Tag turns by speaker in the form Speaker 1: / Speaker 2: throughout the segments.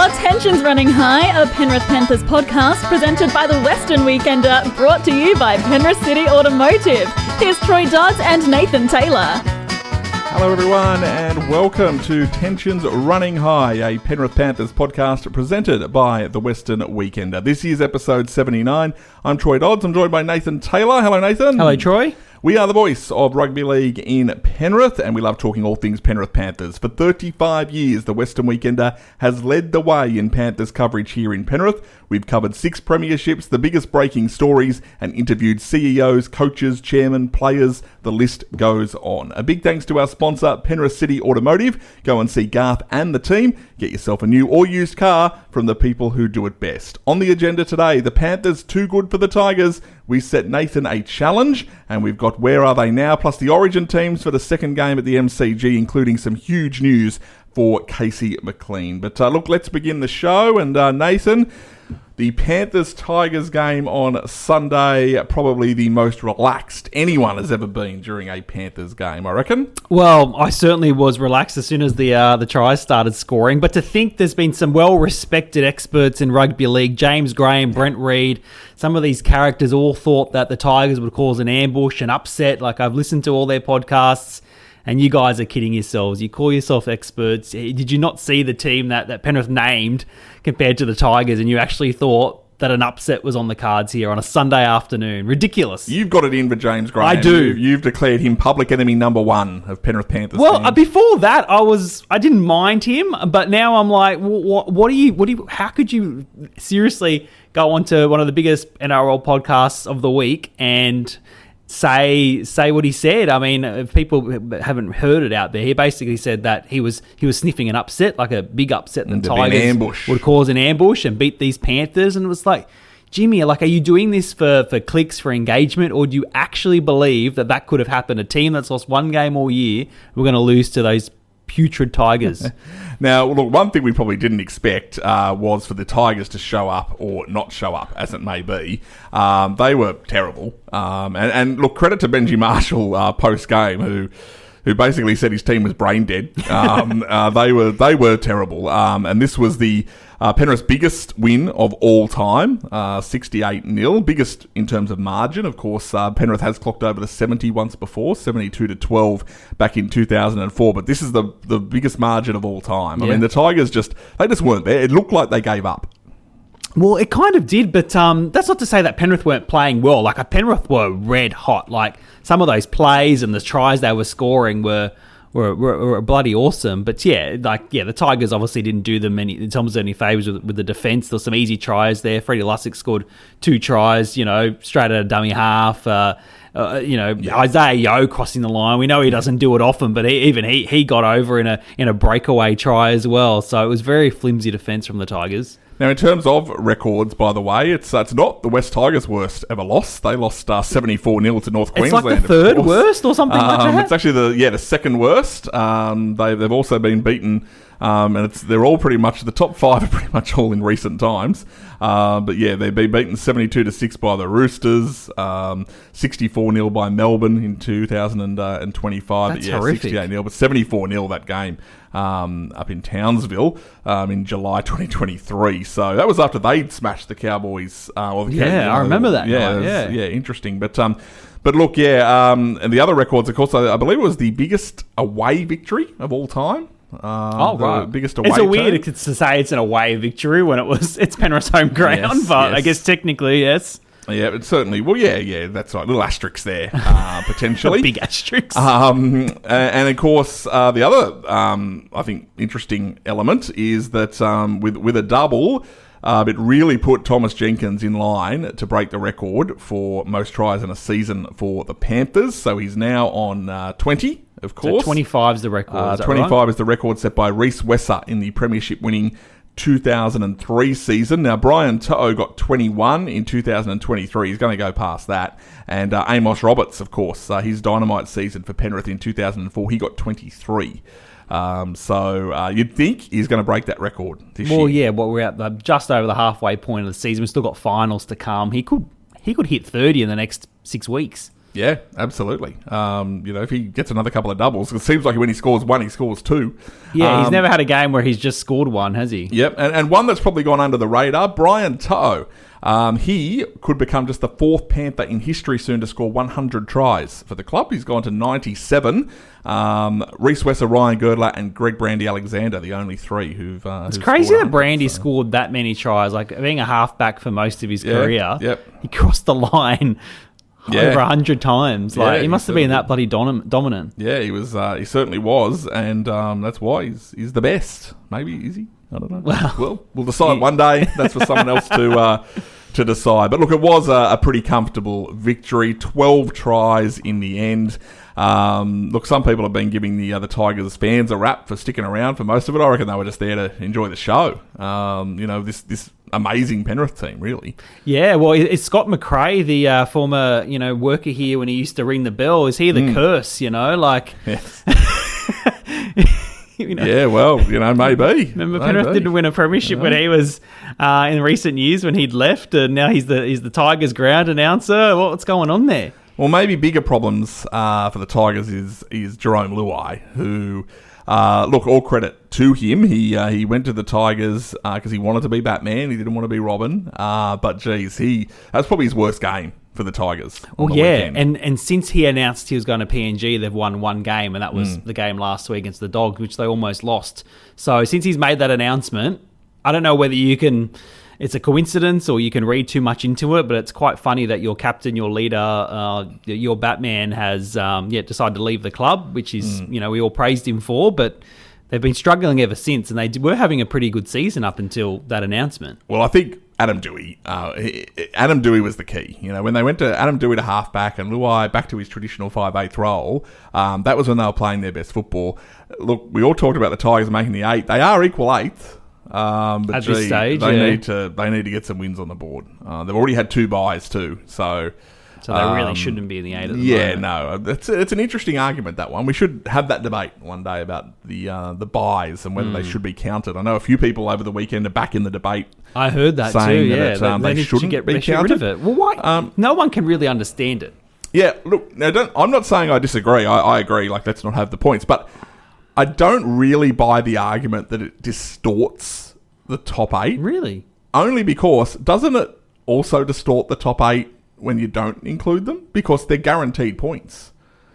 Speaker 1: are Tensions Running High, a Penrith Panthers podcast presented by the Western Weekender, brought to you by Penrith City Automotive. Here's Troy Dodds and Nathan Taylor.
Speaker 2: Hello everyone and welcome to Tensions Running High, a Penrith Panthers podcast presented by the Western Weekender. This is episode 79. I'm Troy Dodds. I'm joined by Nathan Taylor. Hello Nathan.
Speaker 3: Hello Troy.
Speaker 2: We are the voice of rugby league in Penrith, and we love talking all things Penrith Panthers. For 35 years, the Western Weekender has led the way in Panthers coverage here in Penrith. We've covered 6 premierships, the biggest breaking stories, and interviewed CEOs, coaches, chairmen, players. The list goes on. A big thanks to our sponsor, Penrith City Automotive. Go and see Garth and the team. Get yourself a new or used car from the people who do it best. On the agenda today, the Panthers too good for the Tigers. We set Nathan a challenge, and we've got Where Are They Now, plus the Origin teams for the second game at the MCG, including some huge news for Casey McLean. But look, let's begin the show. And Nathan, the Panthers-Tigers game on Sunday, probably the most relaxed anyone has ever been during a Panthers game, I reckon.
Speaker 3: Well, I certainly was relaxed as soon as the tries started scoring. But to think there's been some well-respected experts in rugby league, James Graham, Brent Reid, some of these characters all thought that the Tigers would cause an ambush, an upset. Like, I've listened to all their podcasts, and you guys are kidding yourselves. You call yourself experts. Did you not see the team that Penrith named compared to the Tigers, and you actually thought that an upset was on the cards here on a Sunday afternoon? Ridiculous.
Speaker 2: You've got it in for James Graham.
Speaker 3: I do.
Speaker 2: You've declared him public enemy number one of Penrith Panthers.
Speaker 3: Well, before that, I didn't mind him, but now I'm like, how could you seriously go on to one of the biggest NRL podcasts of the week and say what he said? I mean, if people haven't heard it out there, he basically said that he was sniffing an upset, like a big upset, that the Tigers would cause an ambush and beat these Panthers. And it was like, Jimmy, like, are you doing this for clicks, for engagement, or do you actually believe that could have happened? A team that's lost one game all year, we're going to lose to those putrid Tigers.
Speaker 2: Now, look, one thing we probably didn't expect was for the Tigers to show up or not show up, as it may be. They were terrible. And look, credit to Benji Marshall post-game, who basically said his team was brain dead. They were terrible. And this was the Penrith's biggest win of all time, 68-0. Biggest in terms of margin. Of course, Penrith has clocked over the 70 once before, 72-12 back in 2004. But this is the biggest margin of all time. Yeah. I mean, the Tigers just weren't there. It looked like they gave up.
Speaker 3: Well, it kind of did, but that's not to say that Penrith weren't playing well. Like, Penrith were red hot. Like, some of those plays and the tries they were scoring were bloody awesome. But the Tigers obviously didn't do them any favours with the defence. There were some easy tries there. Freddie Lussick scored 2 tries, straight out of dummy half. Isaiah Yeo crossing the line. We know he doesn't do it often, but he got over in a breakaway try as well. So it was very flimsy defence from the Tigers.
Speaker 2: Now, in terms of records, by the way, it's not the West Tigers' worst ever loss. They lost 74-0 to North Queensland.
Speaker 3: It's like the third worst or something like that?
Speaker 2: It's actually the second worst. They've also been beaten, and they're all pretty much, the top 5 are pretty much all in recent times. But yeah, they've been beaten 72-6 by the Roosters, 64-0 by Melbourne in 2025.
Speaker 3: That's horrific.
Speaker 2: 68-0, but 74-0 that game. Up in Townsville in July 2023. So that was after they'd smashed the Cowboys.
Speaker 3: I remember that.
Speaker 2: Yeah, interesting. But look, and the other records, of course, I believe it was the biggest away victory of all time.
Speaker 3: Right.
Speaker 2: Biggest away.
Speaker 3: It's weird to say it's an away victory when it's Penrith's home ground, yes. I guess technically, yes.
Speaker 2: Yeah, but certainly. Well, yeah, that's right. Little asterisks there, potentially.
Speaker 3: Big asterisks.
Speaker 2: And of course, the other, I think, interesting element is that with a double, it really put Thomas Jenkins in line to break the record for most tries in a season for the Panthers. So he's now on 20, of course.
Speaker 3: So 25 is the record.
Speaker 2: 25
Speaker 3: right?
Speaker 2: is the record set by Reece Wesser in the Premiership winning 2003 season. Now, Brian To'o got 21 in 2023. He's going to go past that. And Amos Roberts, of course, his dynamite season for Penrith in 2004, he got 23. So you'd think he's going to break that record this year.
Speaker 3: Well, yeah, we're at just over the halfway point of the season. We've still got finals to come. He could hit 30 in the next 6 weeks.
Speaker 2: Yeah, absolutely. If he gets another couple of doubles, it seems like when he scores one, he scores two.
Speaker 3: Yeah, he's never had a game where he's just scored one, has he?
Speaker 2: Yep, and one that's probably gone under the radar, Brian To'o. He could become just the fourth Panther in history soon to score 100 tries for the club. He's gone to 97. Reece Wesser, Ryan Girdler, and Greg Brandy-Alexander, the only three who've
Speaker 3: It's crazy that Brandy scored that many tries. Like, being a halfback for most of his career, he crossed the line over 100 times. He must have been that bloody dominant.
Speaker 2: Yeah, he was. He certainly was, and that's why he's the best. Maybe is he? I don't know. Well, we'll decide one day. That's for someone else to decide. But look, it was a pretty comfortable victory. 12 tries in the end. Look, some people have been giving the Tigers fans a rap for sticking around for most of it. I reckon they were just there to enjoy the show. This amazing Penrith team, really.
Speaker 3: Yeah, well, is Scott McRae, the former worker here when he used to ring the bell, is he the curse?
Speaker 2: Yes. Yeah, well, maybe.
Speaker 3: Remember, Penrith didn't win a premiership when he was in recent years when he'd left, and now he's the Tigers ground announcer. What's going on there?
Speaker 2: Well, maybe bigger problems for the Tigers is Jerome Luai, who, all credit to him. He went to the Tigers because he wanted to be Batman. He didn't want to be Robin. But geez, that's probably his worst game for the Tigers.
Speaker 3: Well, yeah, and since he announced he was going to PNG, they've won one game, and that was the game last week against the Dogs, which they almost lost. So since he's made that announcement, I don't know whether it's a coincidence or you can read too much into it, but it's quite funny that your captain, your leader, your Batman has decided to leave the club, which is, we all praised him for, but they've been struggling ever since, and they were having a pretty good season up until that announcement.
Speaker 2: Well, I think Adam Dewey was the key. When they went to Adam Dewey to halfback and Luai back to his traditional 5'8" role, that was when they were playing their best football. Look, we all talked about the Tigers making the 8. They are equal 8th. But
Speaker 3: at this stage,
Speaker 2: they need to get some wins on the board. They've already had 2 buys too, so
Speaker 3: they really shouldn't be in the 8 at the moment.
Speaker 2: Yeah, no, it's an interesting argument, that one. We should have that debate one day about the buys and whether they should be counted. I know a few people over the weekend are back in the debate.
Speaker 3: I heard that too. Yeah, they shouldn't be counted. Get rid of it. Well, why? No one can really understand it.
Speaker 2: Yeah, look, now I'm not saying I disagree. I agree. Let's not have the points, but I don't really buy the argument that it distorts the top 8.
Speaker 3: Really?
Speaker 2: Only because, doesn't it also distort the top 8 when you don't include them? Because they're guaranteed points.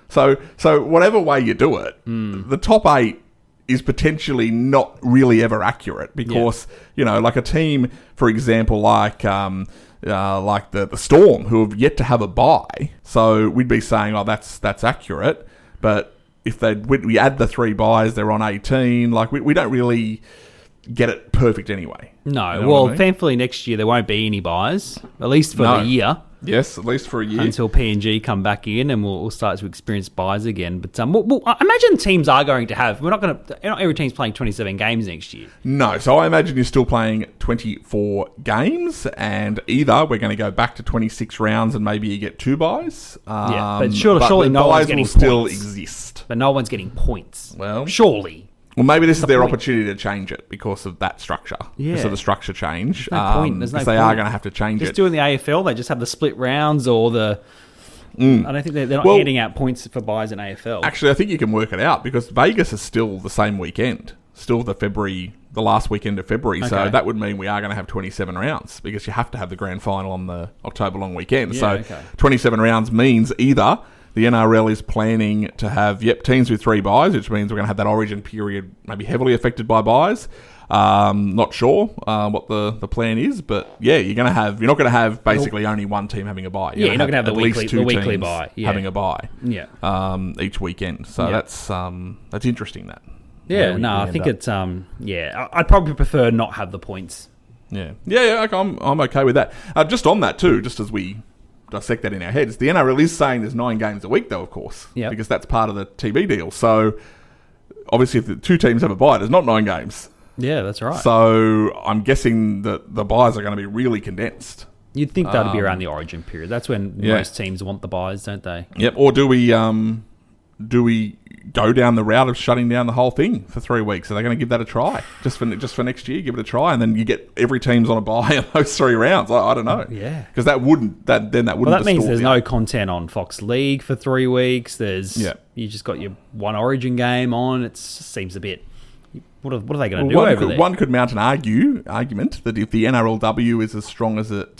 Speaker 2: So whatever way you do it, the top 8 is potentially not really ever accurate because, like a team, for example, like the Storm, who have yet to have a bye. So we'd be saying, that's accurate. But if we add the 3 buys, they're on 18. We don't really get it perfect anyway.
Speaker 3: No, thankfully next year there won't be any buys, at least for the year.
Speaker 2: Yes, at least for a year.
Speaker 3: Until PNG come back in and we'll start to experience buys again. But I imagine teams are going to have... Not every team's playing 27 games next year.
Speaker 2: No, so I imagine you're still playing 24 games and either we're going to go back to 26 rounds and maybe you get 2 buys.
Speaker 3: But surely no one's getting points.
Speaker 2: Still exist.
Speaker 3: But no one's getting points.
Speaker 2: Well...
Speaker 3: Surely.
Speaker 2: Well, maybe this is their opportunity to change it because of that structure.
Speaker 3: Yeah.
Speaker 2: Because of the structure change.
Speaker 3: There's no point. There's no
Speaker 2: point. They are going to have to change it.
Speaker 3: Just doing the AFL, they just have the split rounds or the... I don't think they're not handing out points for buys in AFL.
Speaker 2: Actually, I think you can work it out because Vegas is still the same weekend. Still the last weekend of February. Okay. So that would mean we are going to have 27 rounds because you have to have the grand final on the October long weekend. 27 rounds means either... The NRL is planning to have, teams with 3 buys, which means we're going to have that origin period maybe heavily affected by buys. Not sure what the plan is, but you're not going to have basically only one team having a buy.
Speaker 3: You're not going to have the weekly buy.
Speaker 2: Having a buy. Each weekend. So that's interesting. That.
Speaker 3: Yeah. I think it's I'd probably prefer not have the points.
Speaker 2: Yeah. I'm okay with that. Just on that too, just as we dissect that in our heads, the NRL is saying there's 9 games a week though, of course, because that's part of the TV deal. So obviously if the 2 teams have a bye, there's not 9 games.
Speaker 3: Yeah, that's right.
Speaker 2: So I'm guessing that the buys are going to be really condensed.
Speaker 3: You'd think that'd be around the origin period. That's when most teams want the buys, don't they?
Speaker 2: Yep. Or do we go down the route of shutting down the whole thing for 3 weeks? Are they going to give that a try just for next year? Give it a try, and then you get every team's on a bye in those 3 rounds. I don't know.
Speaker 3: Yeah,
Speaker 2: because that wouldn't. That
Speaker 3: means there's no content on Fox League for 3 weeks. You just got your one Origin game on. It seems a bit. What are they going to do over there?
Speaker 2: One could mount an argument that if the NRLW is as strong as it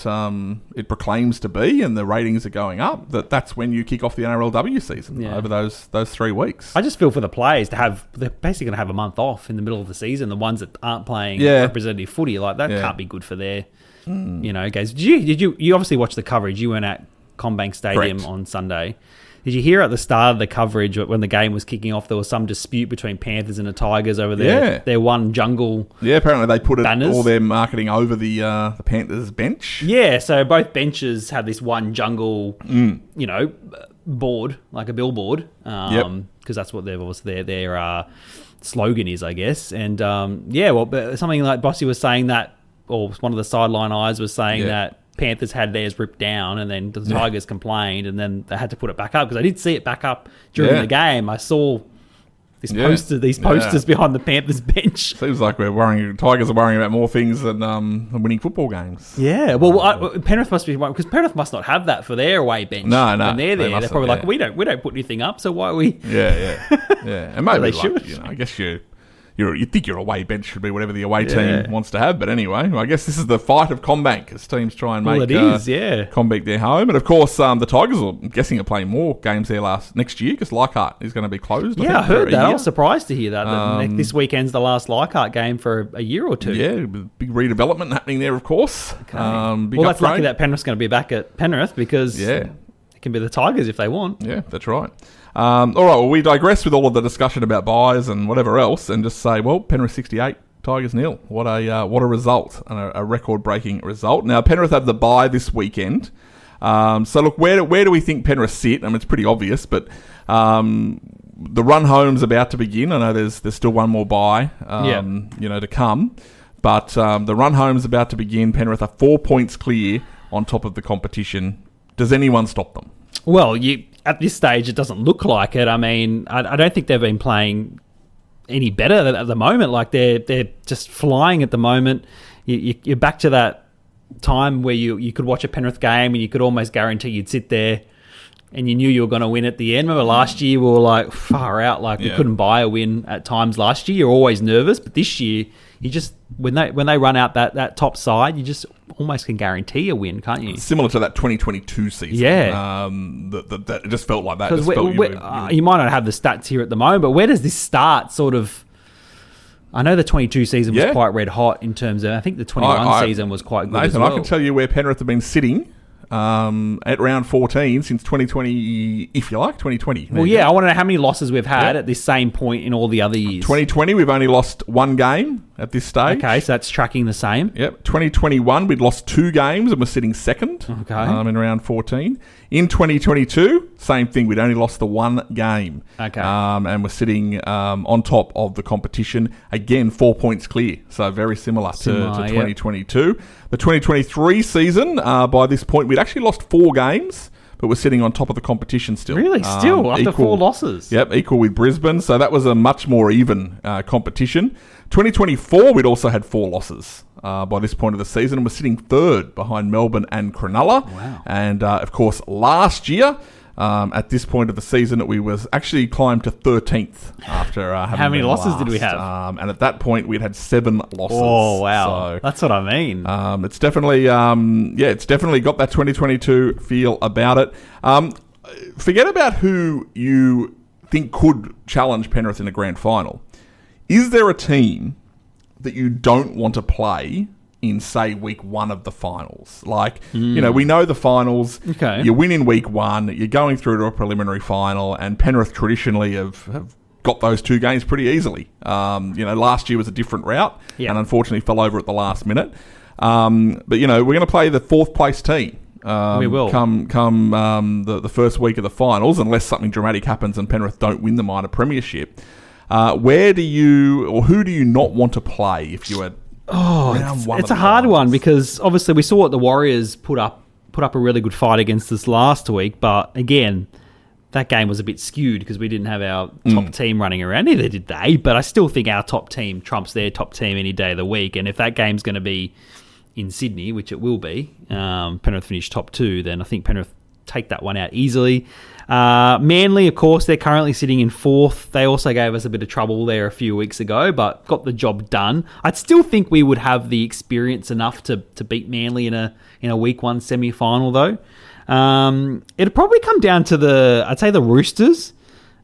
Speaker 2: proclaims to be, and the ratings are going up, that's when you kick off the NRLW season over those 3 weeks.
Speaker 3: I just feel for the players they're basically going to have a month off in the middle of the season. The ones that aren't playing representative footy, like that can't be good for their guys. Did you obviously watch the coverage? You weren't at CommBank Stadium on Sunday. Did you hear at the start of the coverage when the game was kicking off, there was some dispute between Panthers and the Tigers over their one jungle
Speaker 2: apparently they put
Speaker 3: banners.
Speaker 2: All their marketing over the Panthers bench.
Speaker 3: Yeah, so both benches have this one jungle, board, like a billboard, because that's what their slogan is, I guess. And but something like Bossy was saying that, or one of the sideline eyes was saying that Panthers had theirs ripped down, and then the Tigers complained, and then they had to put it back up, because I did see it back up during the game. I saw these posters behind the Panthers bench.
Speaker 2: Seems like Tigers are worrying about more things than winning football games.
Speaker 3: Yeah, well, Penrith must be, because Penrith must not have that for their away bench.
Speaker 2: No,
Speaker 3: when they're there, they're probably like, we don't put anything up, so why are we?
Speaker 2: Yeah, and maybe they should. I guess you think your away bench should be whatever the away team wants to have. But anyway, I guess this is the fight of CommBank as teams try and make CommBank their home. And of course, the Tigers, I'm guessing, are playing more games there next year because Leichhardt is going to be closed.
Speaker 3: I heard that. I was surprised to hear that this weekend's the last Leichhardt game for a year or two.
Speaker 2: Yeah, big redevelopment happening there, of course.
Speaker 3: Okay. That's lucky that Penrith's going to be back at Penrith, because it can be the Tigers if they want.
Speaker 2: Yeah, that's right. All right, well, we digress with all of the discussion about buys and whatever else, and just say, well, Penrith 68, Tigers 0. What a result, and a record-breaking result. Now, Penrith have the bye this weekend. So, look, where do we think Penrith sit? I mean, it's pretty obvious, but the run home's about to begin. I know there's still one more bye, to come, but the run home's about to begin. Penrith are 4 points clear on top of the competition. Does anyone stop them?
Speaker 3: Well, at this stage, it doesn't look like it. I mean, I don't think they've been playing any better at the moment. Like, they're just flying at the moment. You're back to that time where you could watch a Penrith game and you could almost guarantee you'd sit there and you knew you were going to win at the end. Remember last year we were like far out, like we couldn't buy a win at times last year. You're always nervous, but this year you just when they run out that top side, you just almost can guarantee a win, can't you?
Speaker 2: Similar to that 2022 season.
Speaker 3: Yeah.
Speaker 2: That it just felt like that.
Speaker 3: You might not have the stats here at the moment, but where does this start sort of... I know the 22 season was quite red hot in terms of... I think the 21 season was quite good, Nathan, as well.
Speaker 2: I can tell you where Penrith have been sitting at round 14 since 2020, if you like, 2020.
Speaker 3: Well, I want to know how many losses we've had at this same point in all the other years.
Speaker 2: 2020, we've only lost one game at this stage.
Speaker 3: Okay, so that's tracking the same.
Speaker 2: Yep. 2021, we'd lost 2 games and we're sitting second in round 14. In 2022, same thing. We'd only lost the 1 game.
Speaker 3: Okay.
Speaker 2: And we're sitting on top of the competition. Again, 4 points clear. So very similar to 2022. Yep. The 2023 season, by this point, we'd actually lost 4 games, but we're sitting on top of the competition still.
Speaker 3: Really? Still? After 4 losses?
Speaker 2: Yep, equal with Brisbane. So that was a much more even competition. 2024, we'd also had 4 losses by this point of the season, and we're sitting third behind Melbourne and Cronulla.
Speaker 3: Wow.
Speaker 2: And, of course, last year, at this point of the season, we was actually climbed to 13th after having
Speaker 3: How many losses did we have?
Speaker 2: And at that point, we'd had 7 losses.
Speaker 3: Oh, wow. So, that's what I mean.
Speaker 2: It's definitely, it's definitely got that 2022 feel about it. Forget about who you think could challenge Penrith in a grand final. Is there a team that you don't want to play in, say, week 1 of the finals? Like, we know the finals.
Speaker 3: Okay.
Speaker 2: You win in week 1. You're going through to a preliminary final, and Penrith traditionally have got those 2 games pretty easily. Last year was a different route, and unfortunately fell over at the last minute. But we're going to play the 4th place team.
Speaker 3: We will
Speaker 2: come the first week of the finals, unless something dramatic happens and Penrith don't win the minor premiership. Who do you not want to play if you had?
Speaker 3: It's a hard one, because obviously we saw what the Warriors put up a really good fight against us last week, but again, that game was a bit skewed because we didn't have our top team running around. Neither did they, but I still think our top team trumps their top team any day of the week. And if that game's going to be in Sydney, which it will be, Penrith finish top 2, then I think Penrith take that one out easily. Manly, of course, they're currently sitting in 4th. They also gave us a bit of trouble there a few weeks ago, but got the job done. I'd still think we would have the experience enough to beat Manly in a week 1 semi-final, though. It'd probably come down to the Roosters,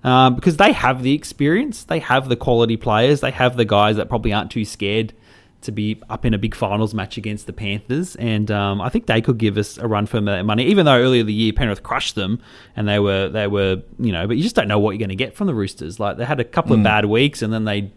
Speaker 3: because they have the experience, they have the quality players, they have the guys that probably aren't too scared to be up in a big finals match against the Panthers, and I think they could give us a run for money. Even though earlier the year Penrith crushed them, and they were but you just don't know what you're going to get from the Roosters. Like they had a couple of bad weeks, and then they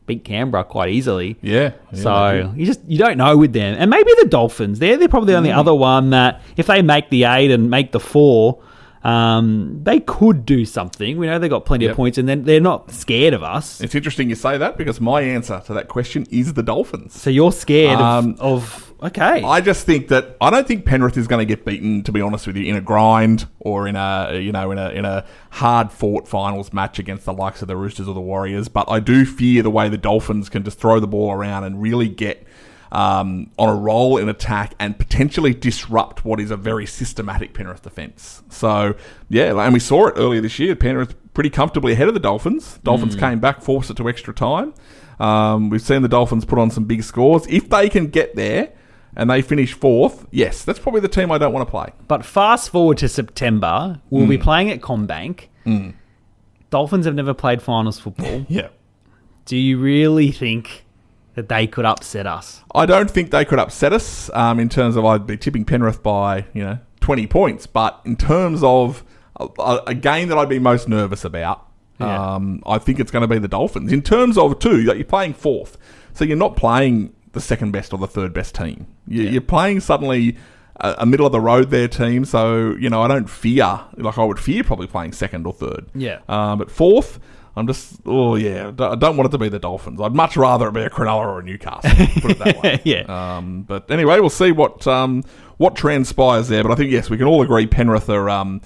Speaker 3: beat Canberra quite easily.
Speaker 2: Yeah.
Speaker 3: So you don't know with them. And maybe the Dolphins. They're probably the only other one that if they make the 8 and make the 4, they could do something. We know they got plenty of points, and then they're not scared of us.
Speaker 2: It's interesting you say that because my answer to that question is the Dolphins.
Speaker 3: So you're scared of okay.
Speaker 2: I just think that I don't think Penrith is going to get beaten, to be honest with you, in a grind or in a hard fought finals match against the likes of the Roosters or the Warriors. But I do fear the way the Dolphins can just throw the ball around and really get on a roll in attack and potentially disrupt what is a very systematic Penrith defence. So, yeah, and we saw it earlier this year. Penrith pretty comfortably ahead of the Dolphins. Dolphins came back, forced it to extra time. We've seen the Dolphins put on some big scores. If they can get there and they finish 4th, yes, that's probably the team I don't want to play.
Speaker 3: But fast forward to September, we'll be playing at CommBank. Dolphins have never played finals football.
Speaker 2: Yeah.
Speaker 3: Do you really think that they could upset us?
Speaker 2: I don't think they could upset us in terms of I'd be tipping Penrith by 20 points. But in terms of a game that I'd be most nervous about, I think it's going to be the Dolphins. In terms of, too, that you're playing 4th. So you're not playing the second best or the third best team. You're playing suddenly a middle of the road there team. So, I don't fear, like I would fear probably playing 2nd or 3rd.
Speaker 3: Yeah.
Speaker 2: But 4th, I don't want it to be the Dolphins. I'd much rather it be a Cronulla or a Newcastle, put it that way.
Speaker 3: Yeah.
Speaker 2: But anyway, we'll see what transpires there. But I think, yes, we can all agree Penrith are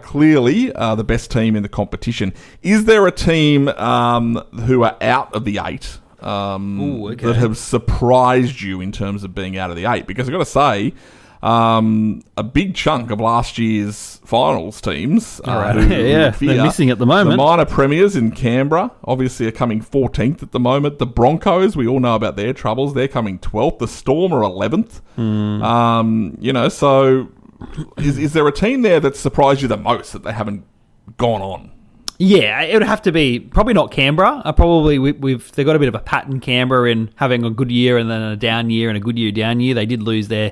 Speaker 2: clearly the best team in the competition. Is there a team who are out of the 8 that have surprised you in terms of being out of the 8? Because I've got to say, a big chunk of last year's finals teams
Speaker 3: they're missing at the moment.
Speaker 2: The minor premiers in Canberra obviously are coming 14th at the moment. The Broncos, we all know about their troubles. They're coming 12th. The Storm are 11th. So is there a team there that surprised you the most that they haven't gone on?
Speaker 3: Yeah, it would have to be probably not Canberra. They've got a bit of a pattern, Canberra, in having a good year and then a down year and a good year, down year. They did lose their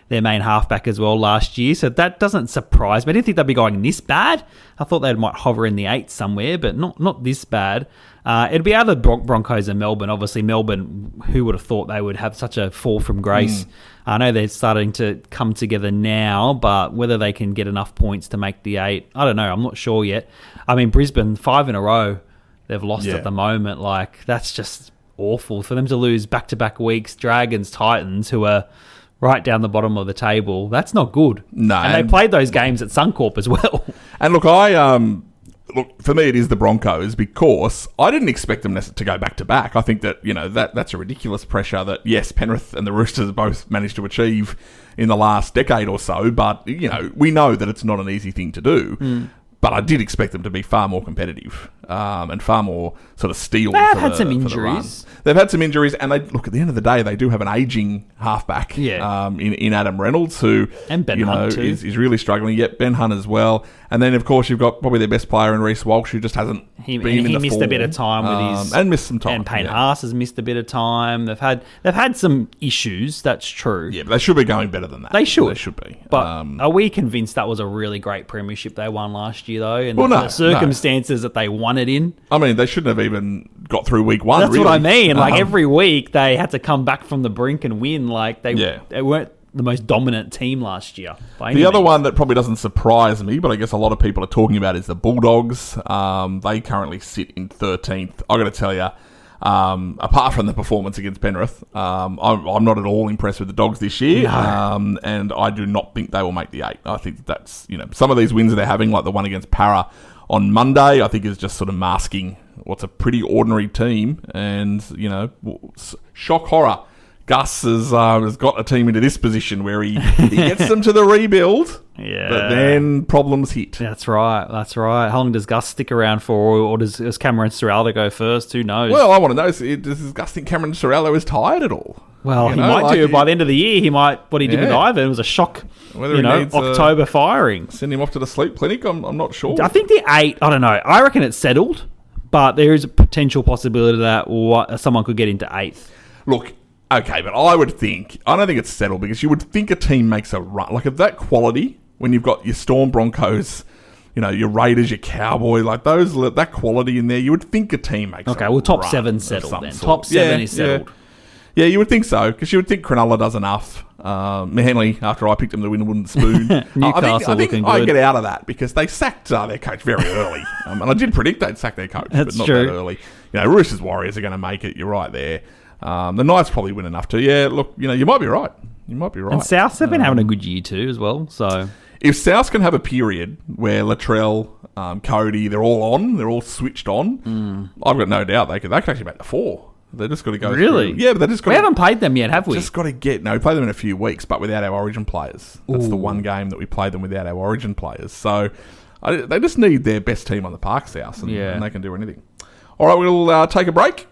Speaker 3: main halfback as well last year, so that doesn't surprise me. I didn't think they'd be going this bad. I thought they might hover in the 8 somewhere, but not this bad. It'd be either Broncos and Melbourne. Obviously, Melbourne, who would have thought they would have such a fall from grace? I know they're starting to come together now, but whether they can get enough points to make the 8, I don't know. I'm not sure yet. I mean, Brisbane, 5 in a row, they've lost at the moment. Like, that's just awful. For them to lose back-to-back weeks, Dragons, Titans, who are right down the bottom of the table, that's not good. No. And they played those games at Suncorp as well.
Speaker 2: And look, for me, it is the Broncos because I didn't expect them to go back-to-back. I think that, that's a ridiculous pressure that, yes, Penrith and the Roosters both managed to achieve in the last decade or so, but, we know that it's not an easy thing to do. But I did expect them to be far more competitive and far more sort of steely.
Speaker 3: They've had some injuries.
Speaker 2: They've had some injuries, and at the end of the day, they do have an ageing halfback in Adam Reynolds, who
Speaker 3: and Ben Hunt too.
Speaker 2: is really struggling. Yet Ben Hunt as well. And then, of course, you've got probably their best player in Reece Walsh, who just hasn't been in the form.
Speaker 3: He missed a bit of time with his...
Speaker 2: And missed some time.
Speaker 3: And Payne Haas has missed a bit of time. They've had some issues, that's true.
Speaker 2: Yeah, but they should be going better than that.
Speaker 3: They should.
Speaker 2: They should be.
Speaker 3: But are we convinced that was a really great premiership they won last year, though? And the circumstances that they won it in?
Speaker 2: I mean, they shouldn't have even got through week 1,
Speaker 3: That's what I mean. Every week, they had to come back from the brink and win. They weren't the most dominant team last year.
Speaker 2: The other one that probably doesn't surprise me, but I guess a lot of people are talking about, is the Bulldogs. They currently sit in 13th. I got to tell you, apart from the performance against Penrith, I'm not at all impressed with the Dogs this year.
Speaker 3: No.
Speaker 2: And I do not think they will make the 8. I think that's, some of these wins that they're having, like the one against Para on Monday, I think is just sort of masking what's a pretty ordinary team. And, shock horror. Gus has got a team into this position where he gets them to the rebuild, but then problems hit.
Speaker 3: That's right. How long does Gus stick around for, or does Cameron Ciraldo go first? Who knows?
Speaker 2: Well, I want to know, does Gus think Cameron Ciraldo is tired at all?
Speaker 3: Well, he might do. By the end of the year, he might. What he did with Ivan was a shock.
Speaker 2: Whether he needs
Speaker 3: October firing.
Speaker 2: Send him off to the sleep clinic. I'm not sure.
Speaker 3: I think the 8. I don't know. I reckon it's settled, but there is a potential possibility that someone could get into 8th.
Speaker 2: Look. Okay, but I don't think it's settled, because you would think a team makes a run. Like, of that quality, when you've got your Storm Broncos, your Raiders, your Cowboys, like that quality in there, you would think a team makes a run.
Speaker 3: Okay, well, top 7 settled then. Top 7 is settled.
Speaker 2: Yeah, you would think so, because you would think Cronulla does enough. Manly, after I picked them to win a wooden spoon.
Speaker 3: Newcastle
Speaker 2: I think
Speaker 3: looking
Speaker 2: I
Speaker 3: good.
Speaker 2: get out of that, because they sacked their coach very early. And I did predict they'd sack their coach,
Speaker 3: That's
Speaker 2: but not
Speaker 3: true.
Speaker 2: that early. Roosters Warriors are going to make it. You're right there. The Knights probably win enough to. Yeah, look, you might be right. And
Speaker 3: Souths have been having a good year too, as well. So
Speaker 2: if Souths can have a period where Latrell, Cody, they're all switched on, I've got no doubt they could actually make the 4. They've just got to go.
Speaker 3: Really?
Speaker 2: Yeah, but they just got.
Speaker 3: We haven't played them yet, have we?
Speaker 2: Just got to get. No, we play them in a few weeks, but without our Origin players. That's the one game that we play them without our Origin players. So they just need their best team on the park, South, and they can do anything. All right, we'll take a break.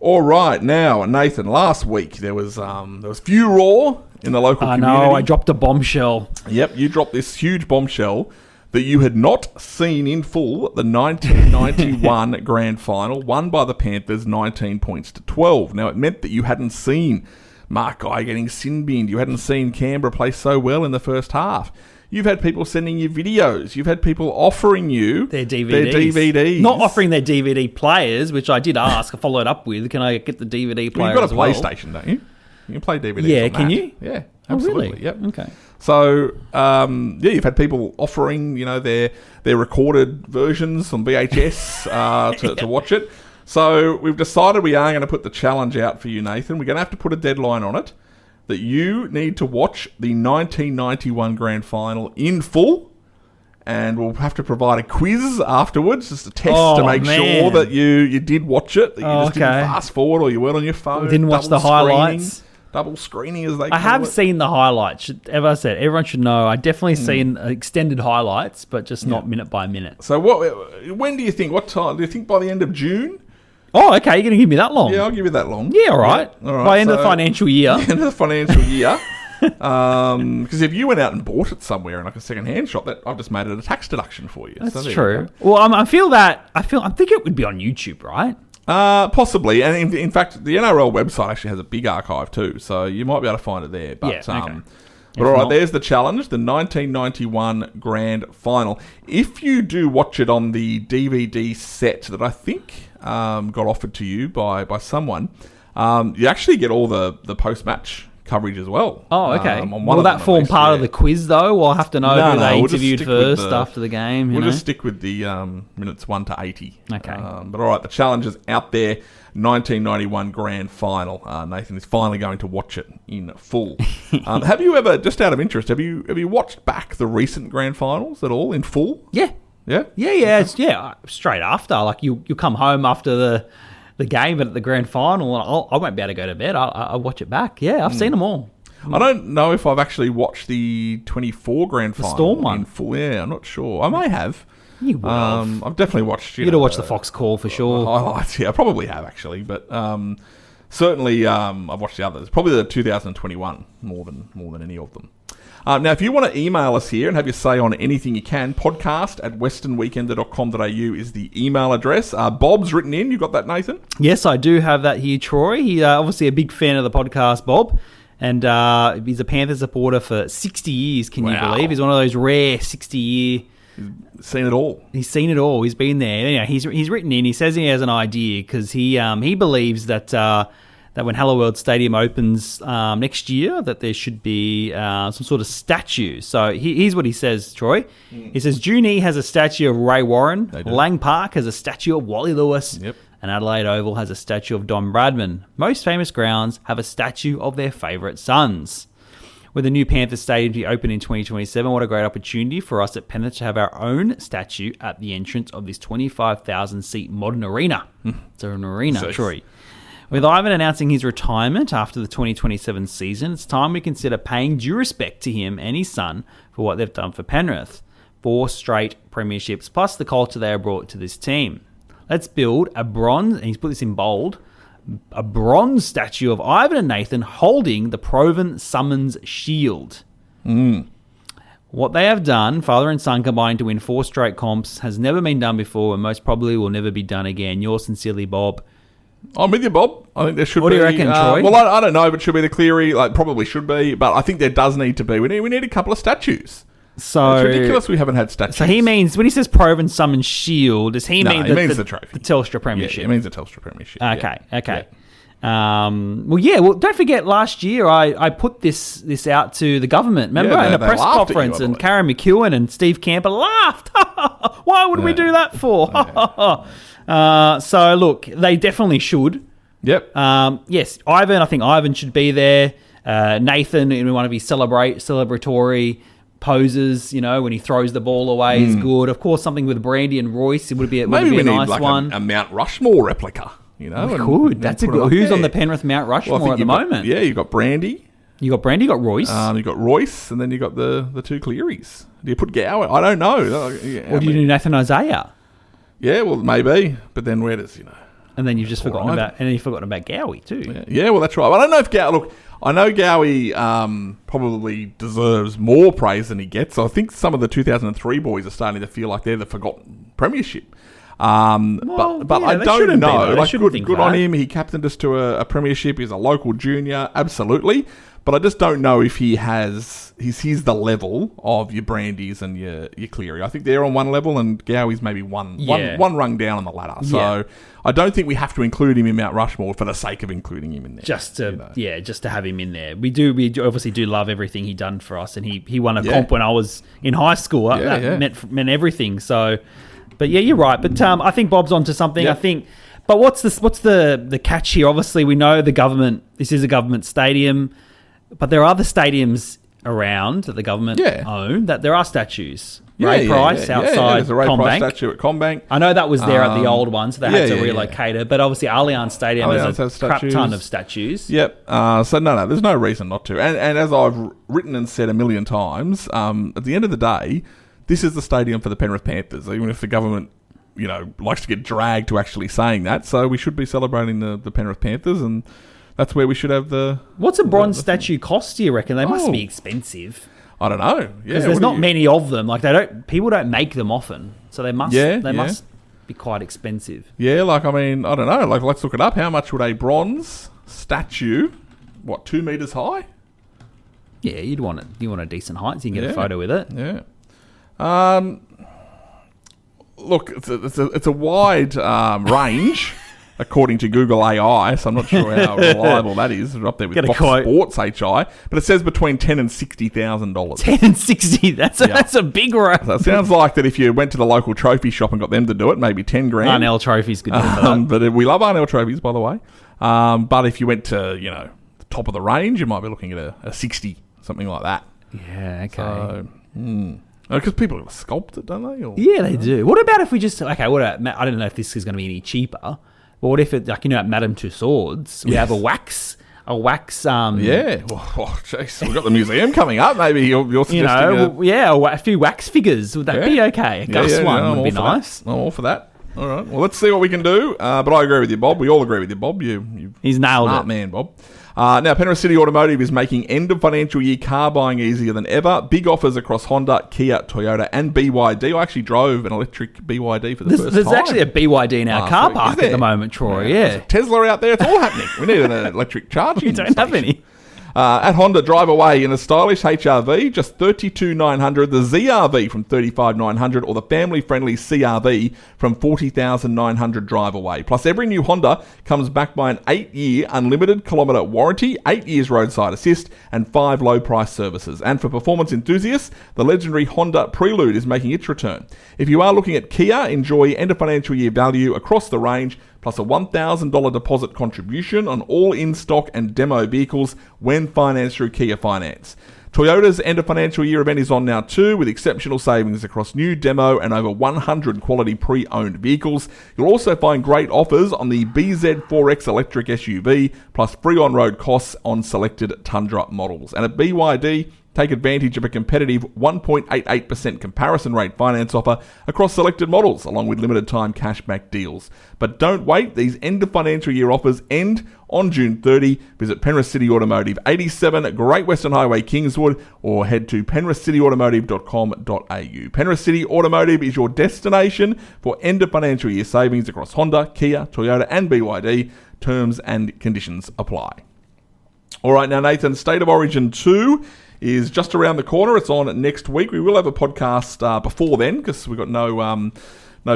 Speaker 2: All right, now, Nathan, last week there was few raw in the local community.
Speaker 3: I know, I dropped a bombshell.
Speaker 2: Yep, you dropped this huge bombshell that you had not seen in full the 1991 grand final, won by the Panthers 19 points to 12. Now, it meant that you hadn't seen Mark Guy getting sin-binned. You hadn't seen Canberra play so well in the first half. You've had people sending you videos. You've had people offering you
Speaker 3: their DVDs. Not offering their DVD players, which I did ask. I followed up with, can I get the DVD player
Speaker 2: You've got a
Speaker 3: as well?
Speaker 2: PlayStation, don't you? You can play DVDs
Speaker 3: Yeah,
Speaker 2: on
Speaker 3: can
Speaker 2: that.
Speaker 3: you?
Speaker 2: Yeah,
Speaker 3: Oh,
Speaker 2: absolutely.
Speaker 3: really?
Speaker 2: Yep.
Speaker 3: Okay.
Speaker 2: So, you've had people offering, their recorded versions on VHS to watch it. So we've decided we are going to put the challenge out for you, Nathan. We're going to have to put a deadline on it, that you need to watch the 1991 grand final in full, and we'll have to provide a quiz afterwards, just a test to make sure that you did watch it, that you just didn't fast forward or you weren't on your phone.
Speaker 3: Didn't watch the highlights.
Speaker 2: Double screening, as they call it.
Speaker 3: I have seen the highlights. As I said, everyone should know. I definitely seen extended highlights, but just not minute by minute.
Speaker 2: So when do you think, what time? Do you think by the end of June?
Speaker 3: Oh, okay. You're going to give me that long?
Speaker 2: Yeah, I'll give you that long.
Speaker 3: Yeah, all right.
Speaker 2: Yeah, all right.
Speaker 3: By end of the financial year.
Speaker 2: End of the financial year. Because if you went out and bought it somewhere in like a second-hand shop, that I've just made it a tax deduction for you.
Speaker 3: That's true. Well, I think it would be on YouTube, right?
Speaker 2: Possibly, and in fact, the NRL website actually has a big archive too, so you might be able to find it there. But,
Speaker 3: okay.
Speaker 2: But all right, there's the challenge, the 1991 grand final. If you do watch it on the DVD set that I think got offered to you by someone, you actually get all the post-match coverage as well.
Speaker 3: Oh, okay. Will that form part of the quiz, though? Or I'll have to know who they interviewed first after the game?
Speaker 2: We'll just stick with the minutes 1 to 80.
Speaker 3: Okay.
Speaker 2: But all right, the challenge is out there. 1991 grand final. Nathan is finally going to watch it in full. Have you ever, just out of interest, have you watched back the recent grand finals at all in full?
Speaker 3: Yeah.
Speaker 2: Yeah?
Speaker 3: Yeah. Straight after. Like, you come home after the game at the grand final, and I won't be able to go to bed. I'll watch it back. Yeah, I've seen them all.
Speaker 2: I don't know if I've actually watched the 24 grand final
Speaker 3: Storm one
Speaker 2: in full. Yeah, I'm not sure. I may have.
Speaker 3: You will.
Speaker 2: I've definitely watched.
Speaker 3: You got to watch the Fox Call for sure.
Speaker 2: Highlights. Yeah, I probably have actually, but certainly I've watched the others. Probably the 2021 more than any of them. Now, if you want to email us here and have your say on anything you can, podcast@westernweekender.com.au is the email address. Bob's written in. You got that, Nathan?
Speaker 3: Yes, I do have that here, Troy. He's obviously a big fan of the podcast, Bob. And he's a Panthers supporter for 60 years, can you believe? He's one of those rare 60-year...
Speaker 2: Seen it all.
Speaker 3: He's seen it all. He's been there. Anyway, he's written in. He says he has an idea because he believes that when Hello World Stadium opens next year, that there should be some sort of statue. So here's what he says, Troy. He says, Junee has a statue of Ray Warren. Lang Park has a statue of Wally Lewis.
Speaker 2: Yep.
Speaker 3: and Adelaide Oval has a statue of Don Bradman. Most famous grounds have a statue of their favourite sons. With the new Panthers Stadium to be open in 2027, what a great opportunity for us at Penrith to have our own statue at the entrance of this 25,000-seat modern arena. It's an arena, Troy. With Ivan announcing his retirement after the 2027 season, it's time we consider paying due respect to him and his son for what they've done for Penrith. 4 straight premierships, plus the culture they have brought to this team. Let's build a bronze, and he's put this in bold, a bronze statue of Ivan and Nathan holding the Proven Summons Shield. What they have done, father and son combined to win 4 straight comps, has never been done before and most probably will never be done again. Yours sincerely, Bob.
Speaker 2: I'm with you, Bob. I think there should be...
Speaker 3: What do you reckon, Troy?
Speaker 2: Well, I don't know if it should be the Cleary. Probably should be, but I think there does need to be. We need a couple of statues.
Speaker 3: So
Speaker 2: it's ridiculous we haven't had statues.
Speaker 3: So he means, when he says Proven Summon Shield, does he mean
Speaker 2: he means the trophy.
Speaker 3: The Telstra Premiership?
Speaker 2: Yeah, it means the Telstra Premiership.
Speaker 3: Okay.
Speaker 2: Yeah.
Speaker 3: Well, don't forget last year I put this out to the government. Remember, in a press conference, and Karen McEwen and Steve Camper laughed. Why would we do that for? So look, they definitely should.
Speaker 2: Yep.
Speaker 3: Yes, Ivan. I think Ivan should be there. Nathan, in one of his celebratory poses, when he throws the ball away is good. Of course, something with Brandy and Royce, it would be a nice one.
Speaker 2: A Mount Rushmore replica.
Speaker 3: We could. That's a good. Who's on the Penrith Mount Rushmore at the moment?
Speaker 2: You've got Brandy.
Speaker 3: You got Brandy. You got Royce.
Speaker 2: You got Royce, and then you got the 2 Clearys. Do you put Gower? I don't know.
Speaker 3: Or do you do Nathan Isaiah?
Speaker 2: Yeah, well, maybe. But then where does
Speaker 3: And then you've just forgotten about Gowie too.
Speaker 2: Yeah, well, that's right. Well, I don't know if Look, I know Gowie probably deserves more praise than he gets. I think some of the 2003 boys are starting to feel like they're the forgotten premiership. But I don't know. Good on him. He captained us to a premiership. He's a local junior, absolutely. But I just don't know if he's the level of your Brandies and your Cleary. I think they're on one level, and Gowie's maybe one rung down on the ladder. So I don't think we have to include him in Mount Rushmore for the sake of including him in there.
Speaker 3: Just to have him in there. We obviously do love everything he done for us, and he won a comp when I was in high school. That meant everything. So, but yeah, you're right. But I think Bob's onto something.
Speaker 2: Yep.
Speaker 3: I think. But what's the catch here? Obviously, we know the government. This is a government stadium. But there are other stadiums around that the government own that there are statues. Ray Price outside
Speaker 2: there's a Ray
Speaker 3: Combank.
Speaker 2: Price statue at Combank.
Speaker 3: I know that was there at the old one, so they had to relocate it. But obviously Allianz Stadium has a crap ton of statues.
Speaker 2: Yep. So no, there's no reason not to. And as I've written and said a million times, at the end of the day, this is the stadium for the Penrith Panthers, even if the government likes to get dragged to actually saying that. So we should be celebrating the Penrith Panthers, and that's where we should have the...
Speaker 3: What's a bronze statue cost, do you reckon? They must be expensive.
Speaker 2: I don't know.
Speaker 3: Because there's not many of them. People don't make them often. So they must be quite expensive.
Speaker 2: Yeah, I don't know. Let's look it up. How much would a bronze statue, 2 metres high?
Speaker 3: Yeah, you'd want it. You want a decent height so you can get a photo with it.
Speaker 2: Yeah. Look, it's a wide range. According to Google AI, so I'm not sure how reliable that is. We're up there with Fox Sports HI, but it says between $10,000 and $60,000. $10,000 and
Speaker 3: $60,000. That's a big range.
Speaker 2: So it sounds like that if you went to the local trophy shop and got them to do it, maybe $10,000.
Speaker 3: Arnell Trophies could do that.
Speaker 2: But we love Arnell Trophies, by the way. But if you went to the top of the range, you might be looking at a 60, something like that.
Speaker 3: Yeah. Okay.
Speaker 2: So, because people sculpt it, don't they?
Speaker 3: Yeah, they do. What about if we just I don't know if this is going to be any cheaper. But what if it, at Madame Tussauds, we have a wax.
Speaker 2: Yeah. Oh, jeez. We've got the museum coming up. Maybe you're suggesting
Speaker 3: a few wax figures. Would that be okay? A Gus one would be nice.
Speaker 2: I'm all for that. All right. Well, let's see what we can do. But I agree with you, Bob. We all agree with you, Bob.
Speaker 3: He's nailed
Speaker 2: smart
Speaker 3: it.
Speaker 2: Man, Bob. Now, Penrith City Automotive is making end of financial year car buying easier than ever. Big offers across Honda, Kia, Toyota, and BYD. I actually drove an electric BYD for the first time.
Speaker 3: There's actually a BYD in our car park at the moment, Troy. Yeah.
Speaker 2: There's a Tesla out there. It's all happening. We need an electric charging
Speaker 3: We don't have any.
Speaker 2: At Honda, drive away in a stylish HRV, just $32,900, the ZRV from $35,900, or the family-friendly CRV from $40,900 drive away. Plus, every new Honda comes backed by an 8-year unlimited kilometre warranty, 8 years roadside assist, and 5 low-price services. And for performance enthusiasts, the legendary Honda Prelude is making its return. If you are looking at Kia, enjoy end of financial year value across the range, plus a $1,000 deposit contribution on all in-stock and demo vehicles when financed through Kia Finance. Toyota's end of financial year event is on now too, with exceptional savings across new, demo and over 100 quality pre-owned vehicles. You'll also find great offers on the BZ4X electric SUV, plus free on-road costs on selected Tundra models. And at BYD, take advantage of a competitive 1.88% comparison rate finance offer across selected models, along with limited time cashback deals. But don't wait, these end of financial year offers end on June 30. Visit Penrith City Automotive, 87 Great Western Highway, Kingswood, or head to penrithcityautomotive.com.au. Penrith City Automotive is your destination for end of financial year savings across Honda, Kia, Toyota and BYD. Terms and conditions apply. All right, now Nathan, State of Origin 2 is just around the corner. It's on next week. We will have a podcast before then, because we've got no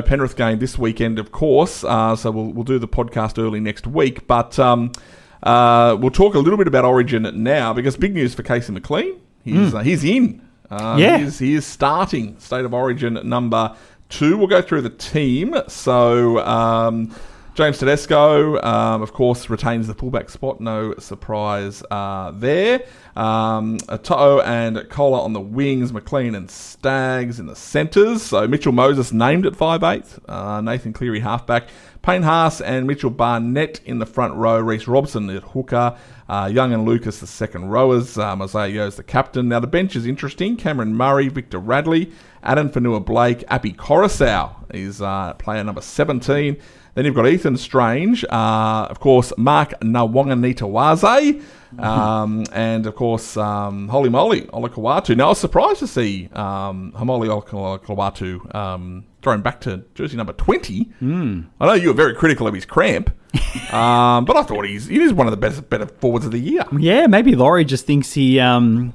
Speaker 2: Penrith game this weekend, of course. So we'll do the podcast early next week. But we'll talk a little bit about Origin now, because big news for Casey McLean. He's in. He is starting State of Origin number 2. We'll go through the team. So James Tedesco, of course, retains the fullback spot. No surprise there. To'o and Kohler on the wings. McLean and Staggs in the centres. So Mitchell Moses named at 5'8". Nathan Cleary halfback. Payne Haas and Mitchell Barnett in the front row. Reece Robson at hooker. Young and Lucas the second rowers. Mosiah Yeo's the captain. Now the bench is interesting. Cameron Murray, Victor Radley, Adam Fanua-Blake, Api Coruscant is player number 17. Then you've got Ethan Strange, of course, Mark Nawanganitawaze, and of course, Holy Moly Olakawatu. Now, I was surprised to see Homoli Olakawatu thrown back to jersey number 20. I know you were very critical of his cramp, but I thought he is one of the better forwards of the year.
Speaker 3: Yeah, maybe Laurie just thinks he doesn't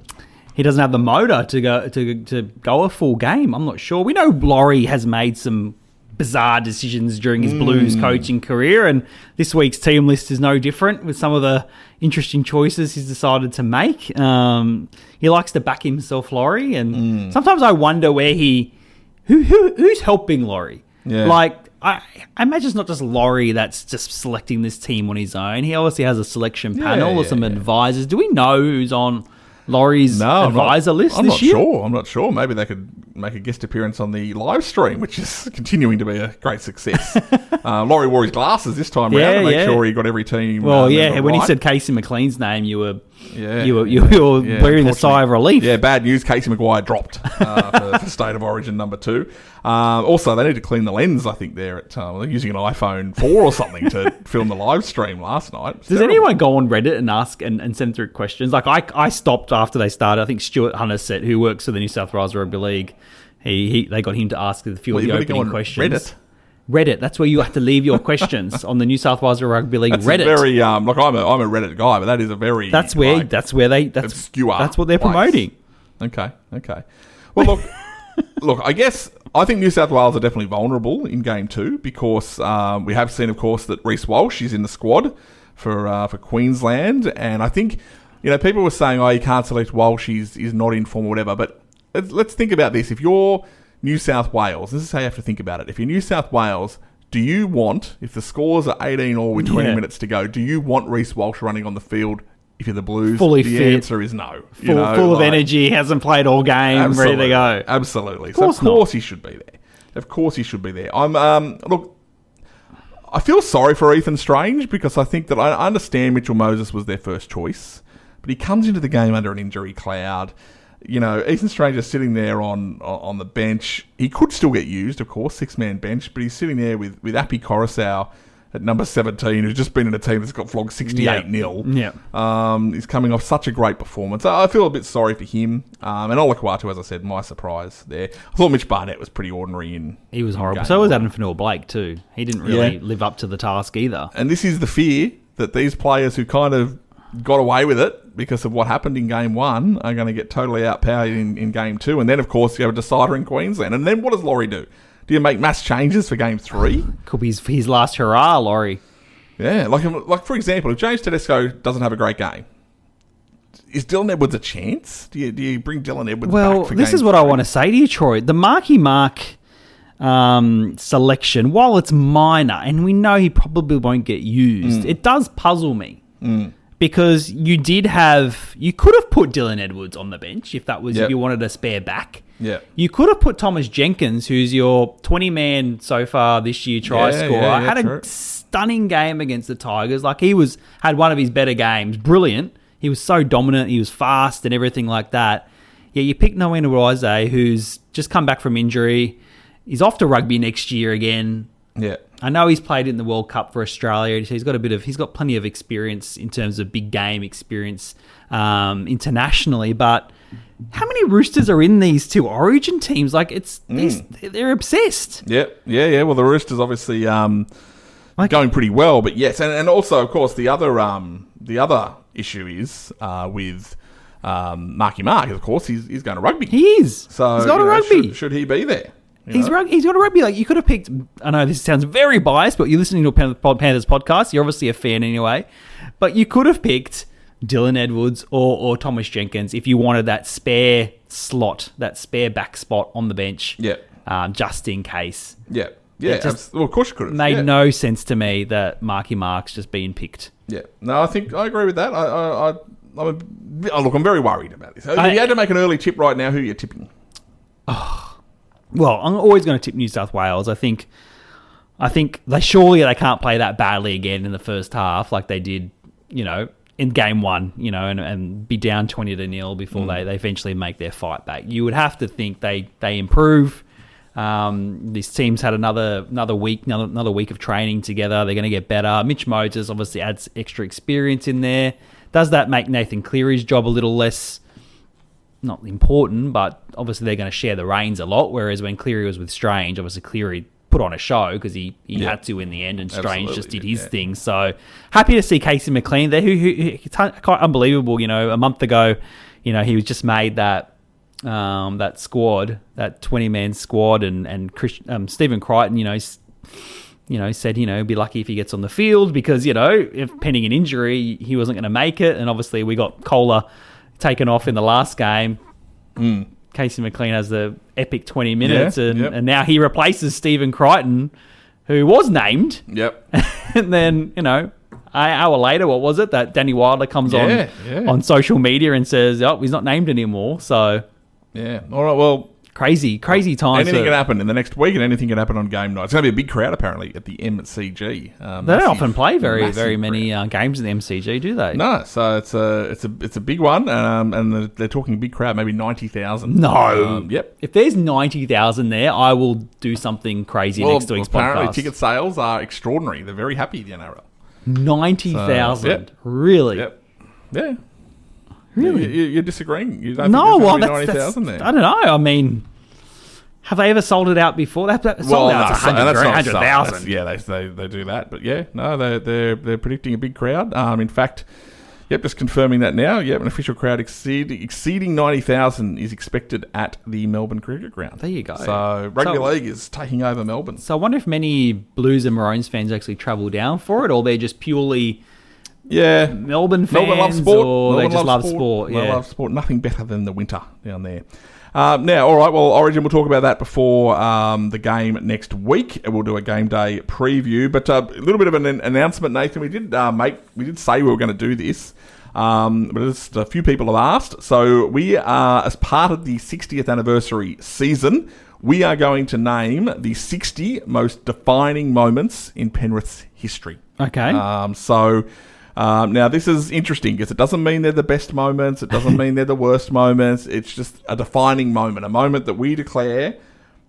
Speaker 3: have the motor to go a full game. I'm not sure. We know Laurie has made some bizarre decisions during his Blues coaching career, and this week's team list is no different with some of the interesting choices he's decided to make. He likes to back himself, Laurie, and sometimes I wonder where who's helping Laurie.
Speaker 2: Yeah.
Speaker 3: Like, I imagine it's not just Laurie that's just selecting this team on his own. He obviously has a selection panel or some advisors. Do we know who's on Laurie's advisor list this year?
Speaker 2: I'm not sure. Maybe they could make a guest appearance on the live stream, which is continuing to be a great success. Laurie wore his glasses this time round to make sure he got every team.
Speaker 3: Well, when he said Casey McLean's name, you were wearing a sigh of relief.
Speaker 2: Yeah, bad news. Casey McGuire dropped for State of Origin number 2. Also, they need to clean the lens, I think, there at they're using an iPhone 4 or something to film the live stream last night.
Speaker 3: Does anyone go on Reddit and ask and send through questions? Like, I stopped after they started. I think Stuart Hunterset, who works for the New South Wales Rugby League, they got him to ask a few of the opening questions. Reddit, that's where you have to leave your questions on the New South Wales Rugby League Reddit.
Speaker 2: Very I'm a Reddit guy, but that is a very
Speaker 3: that's where they
Speaker 2: obscure.
Speaker 3: That's what they're promoting.
Speaker 2: Okay. Well, look, I think New South Wales are definitely vulnerable in game 2 because we have seen, of course, that Reece Walsh is in the squad for Queensland, and I think people were saying, you can't select Walsh, he's not in form or whatever, but let's think about this. If you're New South Wales, this is how you have to think about it. If you're New South Wales, do you want, if the scores are 18-all with 20 minutes to go, do you want Reece Walsh running on the field if you're the Blues?
Speaker 3: Fully
Speaker 2: the
Speaker 3: fit,
Speaker 2: answer is no.
Speaker 3: Full of energy, hasn't played all game, ready to go.
Speaker 2: Absolutely. Of course he should be there. Of course he should be there. Look, I feel sorry for Ethan Strange because I think that I understand Mitchell Moses was their first choice, but he comes into the game under an injury cloud. Ethan Strange is sitting there on the bench. He could still get used, of course, 6-man bench, but he's sitting there with Api Coruscant at number 17, who's just been in a team that's got flogged 68-0.
Speaker 3: Yeah.
Speaker 2: He's coming off such a great performance. I feel a bit sorry for him. And Olakawatu, as I said, my surprise there. I thought Mitch Barnett was pretty ordinary
Speaker 3: He was horrible. So was Adam Fanua-Blake too. He didn't really live up to the task either.
Speaker 2: And this is the fear that these players who kind of got away with it because of what happened in game 1 are going to get totally outpowered in game 2. And then, of course, you have a decider in Queensland. And then what does Laurie do? Do you make mass changes for game 3?
Speaker 3: Could be his last hurrah, Laurie.
Speaker 2: Yeah, like for example, if James Tedesco doesn't have a great game, is Dylan Edwards a chance? Do you bring Dylan Edwards back for game 3?
Speaker 3: This is what I want to say to you, Troy. The Marky Mark selection, while it's minor, and we know he probably won't get used, it does puzzle me. Because you could have put Dylan Edwards on the bench if that was if you wanted a spare back.
Speaker 2: Yeah.
Speaker 3: You could have put Thomas Jenkins, who's your 20-man so far this year try scorer. Had a stunning game against the Tigers. Like had one of his better games. Brilliant. He was so dominant. He was fast and everything like that. Yeah, you pick Noena Rise, who's just come back from injury. He's off to rugby next year again.
Speaker 2: Yeah.
Speaker 3: I know he's played in the World Cup for Australia. So he's got plenty of experience in terms of big game experience internationally. But how many Roosters are in these two Origin teams? Like they're obsessed.
Speaker 2: Yeah. Well, the Roosters obviously going pretty well, but yes, and also of course the other issue is with Marky Mark. Of course, he's going to rugby.
Speaker 3: He is.
Speaker 2: So
Speaker 3: he's got a rugby.
Speaker 2: Should he be there?
Speaker 3: He's got a rugby. Like, you could have picked. I know this sounds very biased, but you're listening to a Panthers podcast. You're obviously a fan anyway. But you could have picked Dylan Edwards or Thomas Jenkins if you wanted that spare slot, that spare back spot on the bench. Yeah. Just in case.
Speaker 2: Yeah. Yeah. Well, of course you could have.
Speaker 3: Made no sense to me that Marky Mark's just being picked.
Speaker 2: Yeah. No, I think I agree with that. I'm very worried about this. If you had to make an early tip right now, who are you tipping?
Speaker 3: Well, I'm always going to tip New South Wales. I think they can't play that badly again in the first half like they did, in game one, and be down 20-0 before they eventually make their fight back. You would have to think they improve. These teams had another week of training together. They're going to get better. Mitch Moses obviously adds extra experience in there. Does that make Nathan Cleary's job a little less? Not important, but obviously they're going to share the reins a lot, whereas when Cleary was with Strange, obviously Cleary put on a show because he had to in the end, and Strange just did his thing. So happy to see Casey McLean there, who it's quite unbelievable. A month ago, he was just made that squad, that 20-man squad, and Stephen Crichton, said, he'd be lucky if he gets on the field because, if pending an injury, he wasn't going to make it. And obviously we got Kohler taken off in the last game. Casey McLean has the epic 20 minutes, and now he replaces Stephen Crichton, who was named. Yep. And then, an hour later, what was it? That Danny Wilder comes on social media and says, oh, he's not named anymore. So,
Speaker 2: yeah. All right, well...
Speaker 3: Crazy times.
Speaker 2: Anything can happen in the next week, and anything can happen on game night. It's going to be a big crowd, apparently, at the MCG.
Speaker 3: They don't often play very many games in the MCG, do they?
Speaker 2: No, so it's a big one, and they're talking big crowd, maybe 90,000.
Speaker 3: No.
Speaker 2: Yep.
Speaker 3: If there's 90,000 there, I will do something crazy next week's
Speaker 2: apparently
Speaker 3: podcast.
Speaker 2: Ticket sales are extraordinary. They're very happy, the NRL.
Speaker 3: 90,000? Really?
Speaker 2: Yep. Yeah.
Speaker 3: Really?
Speaker 2: You're disagreeing? You don't
Speaker 3: think
Speaker 2: there's 90,000 there?
Speaker 3: I don't know. I mean, have they ever sold it out before? That sold out 100,000.
Speaker 2: Yeah, they do that. But yeah, no, they're predicting a big crowd. In fact, just confirming that now. Yep, an official crowd exceeding 90,000 is expected at the Melbourne Cricket Ground.
Speaker 3: There you go.
Speaker 2: So rugby league is taking over Melbourne.
Speaker 3: So I wonder if many Blues and Maroons fans actually travel down for it, or they're just purely... Melbourne fans,
Speaker 2: Melbourne love sport.
Speaker 3: Or they just love sport.
Speaker 2: They love sport. Nothing better than the winter down there. Now, all right, well, Origin, we'll talk about that before the game next week. We'll do a game day preview. But a little bit of an announcement, Nathan. We did say we were going to do this, but just a few people have asked. So we are, as part of the 60th anniversary season, we are going to name the 60 most defining moments in Penrith's history.
Speaker 3: Okay.
Speaker 2: Now, this is interesting because it doesn't mean they're the best moments. It doesn't mean they're the worst moments. It's just a defining moment, a moment that we declare,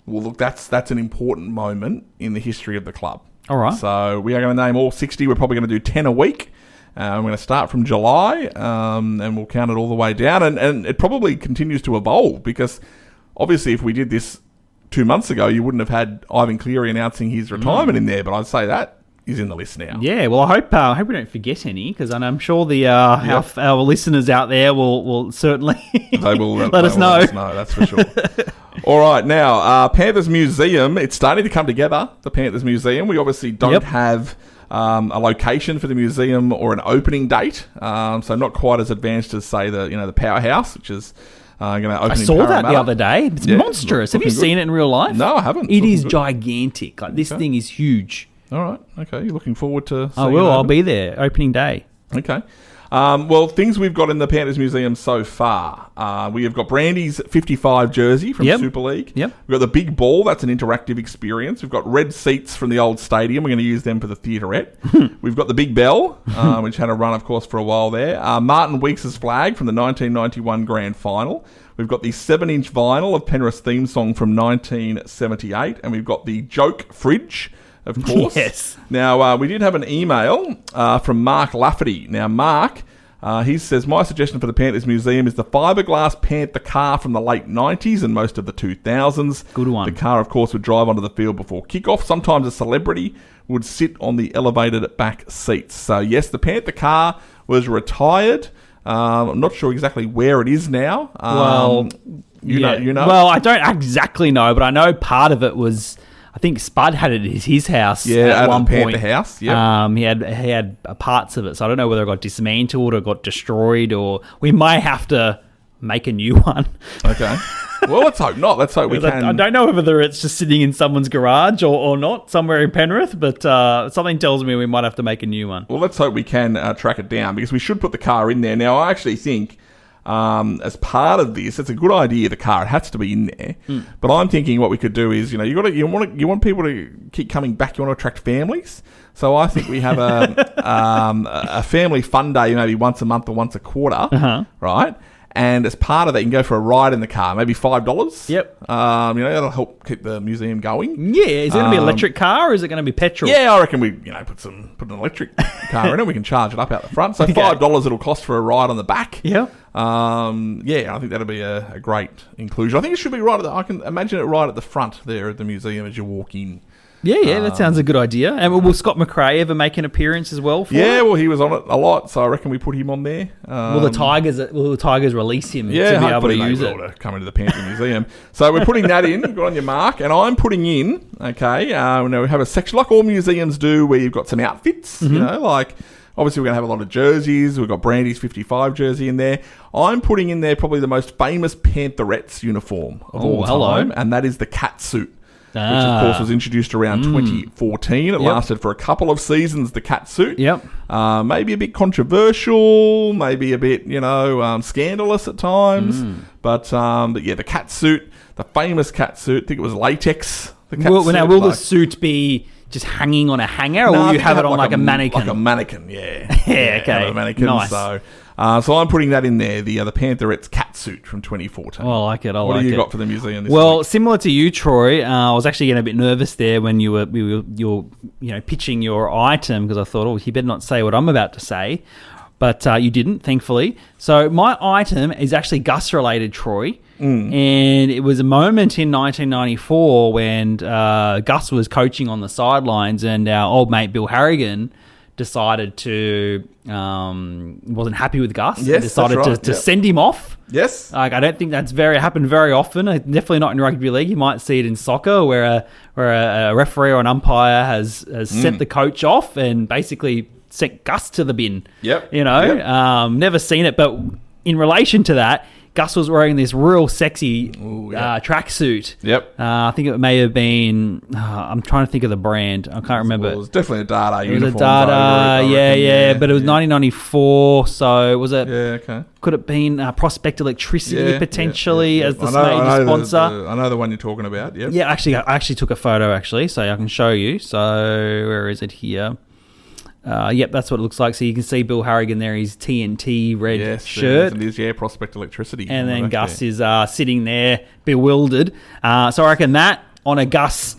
Speaker 2: well, look, that's an important moment in the history of the club.
Speaker 3: All right.
Speaker 2: So we are going to name all 60. We're probably going to do 10 a week. We're going to start from July, and we'll count it all the way down. And it probably continues to evolve because, obviously, if we did this 2 months ago, you wouldn't have had Ivan Cleary announcing his retirement in there. But I'd say that is in the list now.
Speaker 3: Yeah, well, I hope we don't forget any, because I'm sure our listeners out there will certainly let us know.
Speaker 2: That's for sure. All right, now, Panthers Museum, it's starting to come together, the Panthers Museum. We obviously don't have a location for the museum or an opening date, so not quite as advanced as, say, the Powerhouse, which is
Speaker 3: I saw that the other day. It's monstrous. Have you seen it in real life?
Speaker 2: No, I haven't.
Speaker 3: It is gigantic. Like this thing is huge.
Speaker 2: All right. Okay. You're looking forward to seeing
Speaker 3: I will.
Speaker 2: it
Speaker 3: I'll
Speaker 2: open?
Speaker 3: be there opening day.
Speaker 2: Okay. Well, things we've got in the Panthers Museum so far. We have got Brandy's 55 jersey from Super League.
Speaker 3: Yep.
Speaker 2: We've got the big ball. That's an interactive experience. We've got red seats from the old stadium. We're going to use them for the theaterette. We've got the big bell, which had a run, of course, for a while there. Martin Weeks' flag from the 1991 Grand Final. We've got the 7-inch vinyl of Penrith's theme song from 1978. And we've got the joke fridge, of course.
Speaker 3: Yes.
Speaker 2: Now, we did have an email from Mark Lafferty. Now, Mark, he says, my suggestion for the Panthers Museum is the fiberglass Panther car from the late 90s and most of the 2000s.
Speaker 3: Good one.
Speaker 2: The car, of course, would drive onto the field before kickoff. Sometimes a celebrity would sit on the elevated back seats. So, yes, the Panther car was retired. I'm not sure exactly where it is now. You know.
Speaker 3: Well, I don't exactly know, but I know part of it was... I think Spud had it at his house at one point.
Speaker 2: Panther house, yeah.
Speaker 3: He had parts of it, so I don't know whether it got dismantled or got destroyed, or we might have to make a new one.
Speaker 2: Okay. Well, let's hope not. Let's hope we can.
Speaker 3: I don't know whether it's just sitting in someone's garage or not, somewhere in Penrith, but something tells me we might have to make a new one.
Speaker 2: Well, let's hope we can track it down, because we should put the car in there. Now, I actually think... as part of this, it's a good idea. The car, it has to be in there. But I'm thinking what we could do is, you want people to keep coming back. You want to attract families. So I think we have a family fun day, maybe once a month or once a quarter, right? And as part of that, you can go for a ride in the car, maybe $5.
Speaker 3: Yep.
Speaker 2: That'll help keep the museum going.
Speaker 3: Yeah. Is it going to be an electric car or is it going to be petrol?
Speaker 2: Yeah, I reckon we put an electric car in it. We can charge it up out the front. So $5 it'll cost for a ride on the back.
Speaker 3: Yeah.
Speaker 2: I think that'll be a great inclusion. I think it should be I can imagine it right at the front there at the museum as you walk in.
Speaker 3: Yeah, that sounds a good idea. And will Scott McRae ever make an appearance as well for it?
Speaker 2: Well, he was on it a lot, so I reckon we put him on there.
Speaker 3: Will the Tigers release him to be able to use it?
Speaker 2: To come into the Panthers Museum. So we're putting that in. Good on your mark. And I'm putting in, we have a section like all museums do where you've got some outfits, like... Obviously, we're going to have a lot of jerseys. We've got Brandy's 55 jersey in there. I'm putting in there probably the most famous Pantherettes uniform of all time, and that is the cat suit, which, of course, was introduced around 2014. It lasted for a couple of seasons, the cat suit.
Speaker 3: Yep.
Speaker 2: Maybe a bit controversial, maybe a bit, scandalous at times. But yeah, the cat suit, the famous cat suit, I think it was latex.
Speaker 3: Will the suit be... just hanging on a hanger, or will you have it on like a mannequin?
Speaker 2: Like a mannequin, yeah.
Speaker 3: Yeah, okay.
Speaker 2: A mannequin,
Speaker 3: nice.
Speaker 2: So I'm putting that in there, the Pantherettes cat suit from 2014.
Speaker 3: Oh, I like it.
Speaker 2: What do you got for the museum this
Speaker 3: week?
Speaker 2: Similar
Speaker 3: to you, Troy, I was actually getting a bit nervous there when you were pitching your item, because I thought, he better not say what I'm about to say. But you didn't, thankfully. So my item is actually Gus-related, Troy. And it was a moment in 1994 when Gus was coaching on the sidelines, and our old mate Bill Harrigan decided to wasn't happy with Gus.
Speaker 2: Yes,
Speaker 3: decided to send him off.
Speaker 2: Yes.
Speaker 3: Like, I don't think that's happened very often. Definitely not in rugby league. You might see it in soccer where a referee or an umpire has sent the coach off and basically sent Gus to the bin.
Speaker 2: Yep.
Speaker 3: Never seen it, but in relation to that, Gus was wearing this real sexy tracksuit.
Speaker 2: Yep.
Speaker 3: I think it may have been... I'm trying to think of the brand. I can't remember.
Speaker 2: Well, it was definitely a Dada uniform.
Speaker 3: It was a Dada, yeah. But it was 1994, so was it...
Speaker 2: Yeah, okay.
Speaker 3: Could it have been Prospect Electricity, potentially, as the major sponsor?
Speaker 2: I know the one you're talking about, yep.
Speaker 3: Yeah, actually, I actually took a photo, so I can show you. So, where is it here? Yep, that's what it looks like. So you can see Bill Harrigan there, his TNT red shirt.
Speaker 2: It is, Prospect Electricity.
Speaker 3: And then Gus is sitting there, bewildered. So I reckon that on a Gus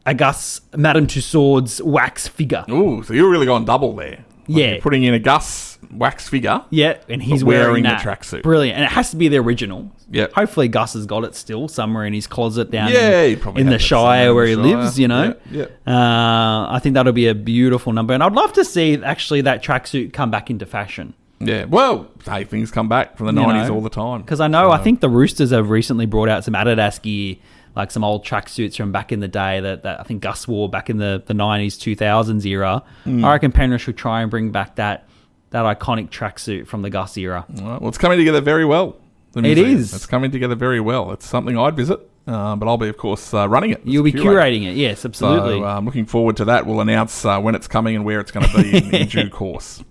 Speaker 3: Madame Tussauds wax figure.
Speaker 2: Ooh, so you're really going double there. You're putting in a Gus wax figure.
Speaker 3: Yeah, and he's wearing
Speaker 2: the tracksuit.
Speaker 3: Brilliant. And it has to be the original.
Speaker 2: Yeah.
Speaker 3: Hopefully Gus has got it still somewhere in his closet down
Speaker 2: in
Speaker 3: the Shire where he lives,
Speaker 2: Yeah.
Speaker 3: I think that'll be a beautiful number. And I'd love to see actually that tracksuit come back into fashion.
Speaker 2: Yeah, well, hey, things come back from the 90s all the time.
Speaker 3: Because I think the Roosters have recently brought out some Adidas gear, like some old tracksuits from back in the day that I think Gus wore back in the 90s, 2000s era. I reckon Penrith should try and bring back that iconic tracksuit from the Gus era.
Speaker 2: All right, well, it's coming together very well. The museum.
Speaker 3: It is.
Speaker 2: It's coming together very well. It's something I'd visit, but I'll be, of course, running it.
Speaker 3: You'll be curating it, yes, absolutely.
Speaker 2: So I'm looking forward to that. We'll announce when it's coming and where it's going to be in due course.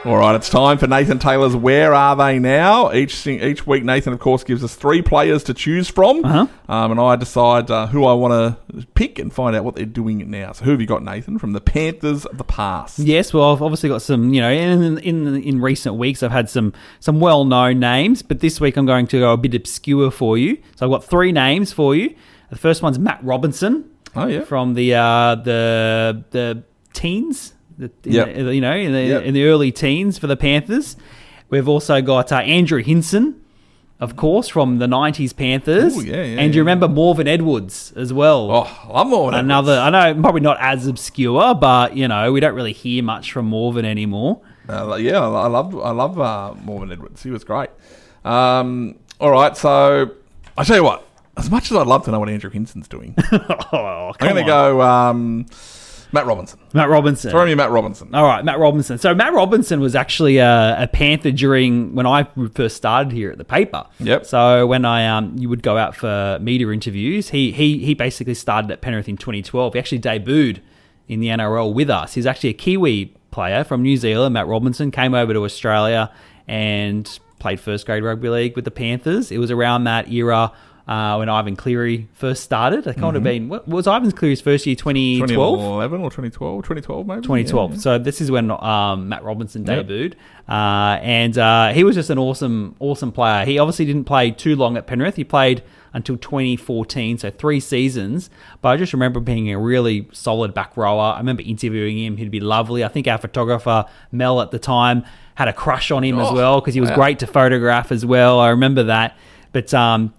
Speaker 2: All right, it's time for Nathan Taylor's Where Are They Now? Each week, Nathan, of course, gives us 3 players to choose from, and I decide who I want to pick and find out what they're doing now. So who have you got, Nathan, from the Panthers of the past?
Speaker 3: Yes, well, I've obviously got some, in recent weeks, I've had some well-known names, but this week I'm going to go a bit obscure for you. So I've got 3 names for you. The first one's Matt Robinson.
Speaker 2: Oh, yeah.
Speaker 3: From the teens. In the early teens for the Panthers. We've also got Andrew Hinson, of course, from the 90s Panthers.
Speaker 2: Ooh,
Speaker 3: And do you remember Morven Edwards as well?
Speaker 2: Oh, I love Morven Edwards.
Speaker 3: I know, probably not as obscure, but, we don't really hear much from Morven anymore.
Speaker 2: I love Morven Edwards. He was great. All right, so I'll tell you what. As much as I'd love to know what Andrew Hinson's doing, I'm going to go... Matt Robinson. Throw me Matt Robinson.
Speaker 3: All right, Matt Robinson. So Matt Robinson was actually a Panther when I first started here at the paper.
Speaker 2: Yep.
Speaker 3: So when you would go out for media interviews, he basically started at Penrith in 2012. He actually debuted in the NRL with us. He's actually a Kiwi player from New Zealand. Matt Robinson came over to Australia and played first grade rugby league with the Panthers. It was around that era when Ivan Cleary first started. It kind of been, what was Ivan Cleary's first year, 2012?
Speaker 2: 2011 or 2012? 2012 maybe?
Speaker 3: 2012. Yeah. So this is when Matt Robinson debuted. And he was just an awesome player. He obviously didn't play too long at Penrith. He played until 2014, so 3 seasons. But I just remember being a really solid back rower. I remember interviewing him. He'd be lovely. I think our photographer, Mel, at the time, had a crush on him as well because he was great to photograph as well. I remember that. But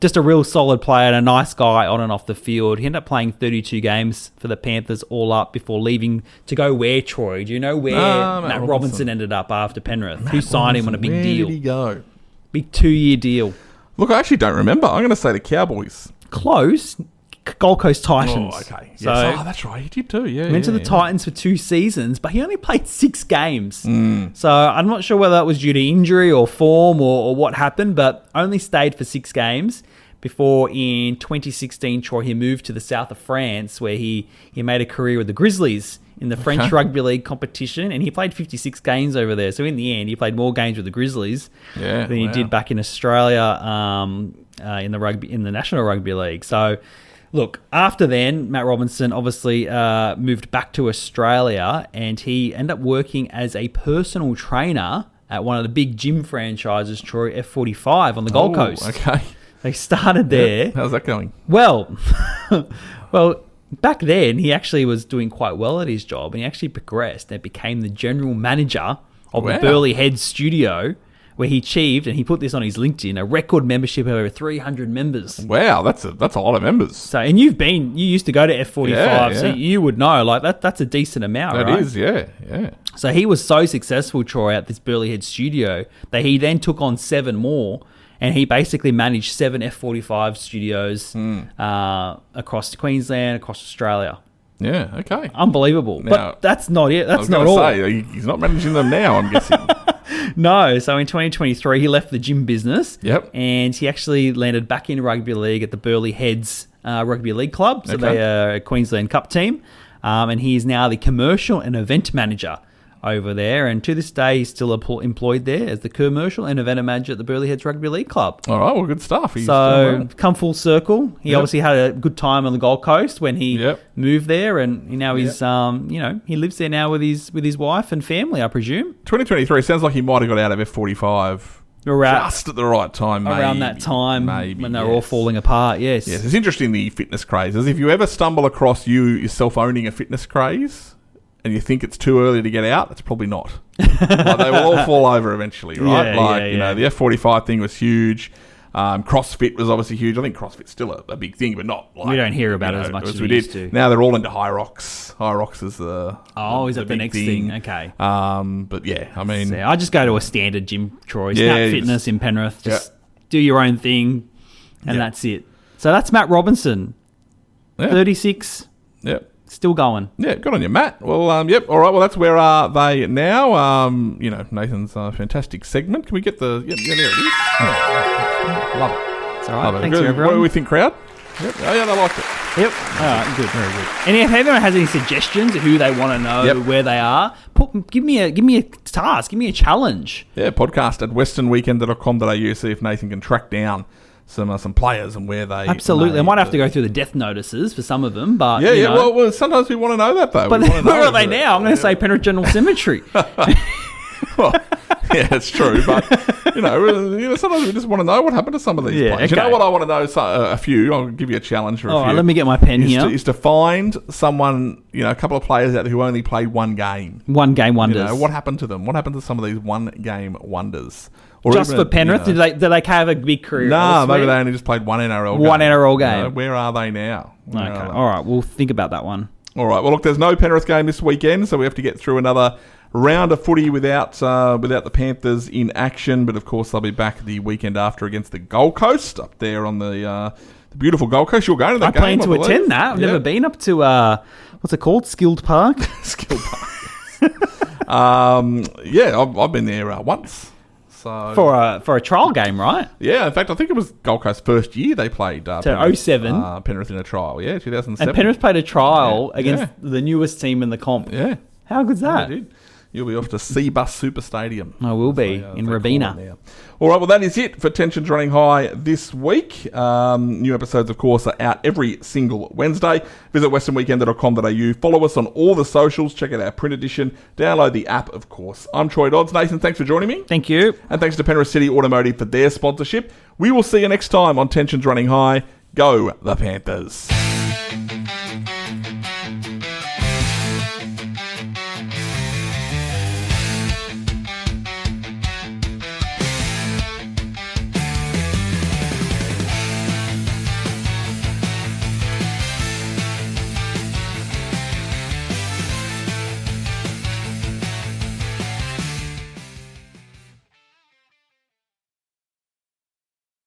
Speaker 3: just a real solid player and a nice guy on and off the field. He ended up playing 32 games for the Panthers all up before leaving to go where, Troy? Do you know where Matt Robinson ended up after Penrith? Who signed him on a big deal?
Speaker 2: Where did he go?
Speaker 3: Big 2-year deal.
Speaker 2: Look, I actually don't remember. I'm going to say the Cowboys.
Speaker 3: Close. Gold Coast Titans.
Speaker 2: Oh, okay.
Speaker 3: So,
Speaker 2: yes. That's right. He did too. Yeah.
Speaker 3: Went to the Titans for 2 seasons, but he only played 6 games. So I'm not sure whether that was due to injury or form or what happened, but only stayed for 6 games before in 2016, Troy, he moved to the south of France where he made a career with the Grizzlies in the French Rugby League competition, and he played 56 games over there. So in the end, he played more games with the Grizzlies than he did back in Australia in the National Rugby League. So look, after then, Matt Robinson obviously moved back to Australia, and he ended up working as a personal trainer at one of the big gym franchises, Troy, F45 on the Gold Coast.
Speaker 2: Okay.
Speaker 3: They started there.
Speaker 2: How's that going?
Speaker 3: Well, back then, he actually was doing quite well at his job, and he actually progressed and became the general manager of the Burleigh Heads studio, where he achieved, and he put this on his LinkedIn, a record membership of over 300 members.
Speaker 2: Wow, that's a lot of members.
Speaker 3: So, and you used to go to F45, so you would know, like that's a decent amount, right?
Speaker 2: That is, yeah.
Speaker 3: So he was so successful, Troy, at this Burleigh Heads studio that he then took on 7 more, and he basically managed 7 F45 studios across Queensland, across Australia.
Speaker 2: Yeah, okay.
Speaker 3: Unbelievable. Now, but that's not it. That's not all.
Speaker 2: He's not managing them now, I'm guessing.
Speaker 3: No, so in 2023, he left the gym business.
Speaker 2: Yep.
Speaker 3: And he actually landed back in rugby league at the Burleigh Heads Rugby League Club. So they are a Queensland Cup team. And he is now the commercial and event manager over there. And to this day, he's still employed there as the commercial and event manager at the Burleigh Heads Rugby League Club.
Speaker 2: All right, well, good stuff.
Speaker 3: So come full circle. He obviously had a good time on the Gold Coast when he moved there, and now he's he lives there now with his wife and family, I presume.
Speaker 2: 2023 sounds like he might have got out of F45 just at the right time,
Speaker 3: around that time when they were all falling apart. Yes,
Speaker 2: it's interesting, the fitness crazes. If you ever stumble across yourself owning a fitness craze, and you think it's too early to get out, it's probably not. Like, they will all fall over eventually, right? The F45 thing was huge. CrossFit was obviously huge. I think CrossFit's still a big thing, but not like...
Speaker 3: We don't hear about it as much as we used to.
Speaker 2: Now they're all into High Rocks. High Rocks is the...
Speaker 3: Oh, is that the next thing? Okay.
Speaker 2: But yeah, I mean...
Speaker 3: So I just go to a standard gym, Troy. Snap Fitness in Penrith. Just do your own thing, and that's it. So that's Matt Robinson. 36.
Speaker 2: Yep.
Speaker 3: Still going.
Speaker 2: Yeah, good on you, Matt. Well, yep. All right. Well, that's Where Are They Now? Nathan's fantastic segment. Can we get the... Yep, yeah, there it is. Oh, love it.
Speaker 3: It's all right. Thanks,
Speaker 2: good.
Speaker 3: everyone.
Speaker 2: What do we think, crowd? Yep. Oh, yeah, they liked it.
Speaker 3: Yep. All right, good.
Speaker 2: Very good.
Speaker 3: And if anyone has any suggestions of who they want to know, where they are, give me a task, give me a challenge.
Speaker 2: Yeah, podcast at westernweekender.com.au. See if Nathan can track down some players and where they...
Speaker 3: Absolutely. I might have to go through the death notices for some of them, but...
Speaker 2: Yeah, well, sometimes we want to know that, though.
Speaker 3: But where are they now? I'm going to say Penrith General Cemetery.
Speaker 2: Well, yeah, it's true, but sometimes we just want to know what happened to some of these players.
Speaker 3: Okay.
Speaker 2: You know what I want to know? A few. I'll give you a challenge for a few.
Speaker 3: All right, let me get my pen here.
Speaker 2: Is to find someone, a couple of players out there who only played one game.
Speaker 3: One game wonders.
Speaker 2: What happened to them? What happened to some of these one game wonders? Or
Speaker 3: just for Penrith, did they have a big career?
Speaker 2: No, maybe they only just played one NRL game.
Speaker 3: One NRL game.
Speaker 2: Where are they now?
Speaker 3: All right, we'll think about that one.
Speaker 2: All right. Well, look, there's no Penrith game this weekend, so we have to get through another round of footy without the Panthers in action. But of course, they'll be back the weekend after against the Gold Coast up there on the beautiful Gold Coast. You're going to that game?
Speaker 3: I plan to attend that. I've never been up to what's it called? Skilled Park.
Speaker 2: Skilled Park. I've been there once. So
Speaker 3: for a trial game, right?
Speaker 2: Yeah, in fact, I think it was Gold Coast first year they played.
Speaker 3: Penrith, 07.
Speaker 2: Penrith in a trial, 2007.
Speaker 3: And Penrith played a trial against the newest team in the comp.
Speaker 2: Yeah.
Speaker 3: How good's that?
Speaker 2: Yeah, you'll be off to Seabus Super Stadium.
Speaker 3: I will be in Rabina.
Speaker 2: All right, well, that is it for Tensions Running High this week. New episodes, of course, are out every single Wednesday. Visit westernweekender.com.au. Follow us on all the socials. Check out our print edition. Download the app, of course. I'm Troy Dodds. Nathan, thanks for joining me.
Speaker 3: Thank you.
Speaker 2: And thanks to Penrith City Automotive for their sponsorship. We will see you next time on Tensions Running High. Go the Panthers.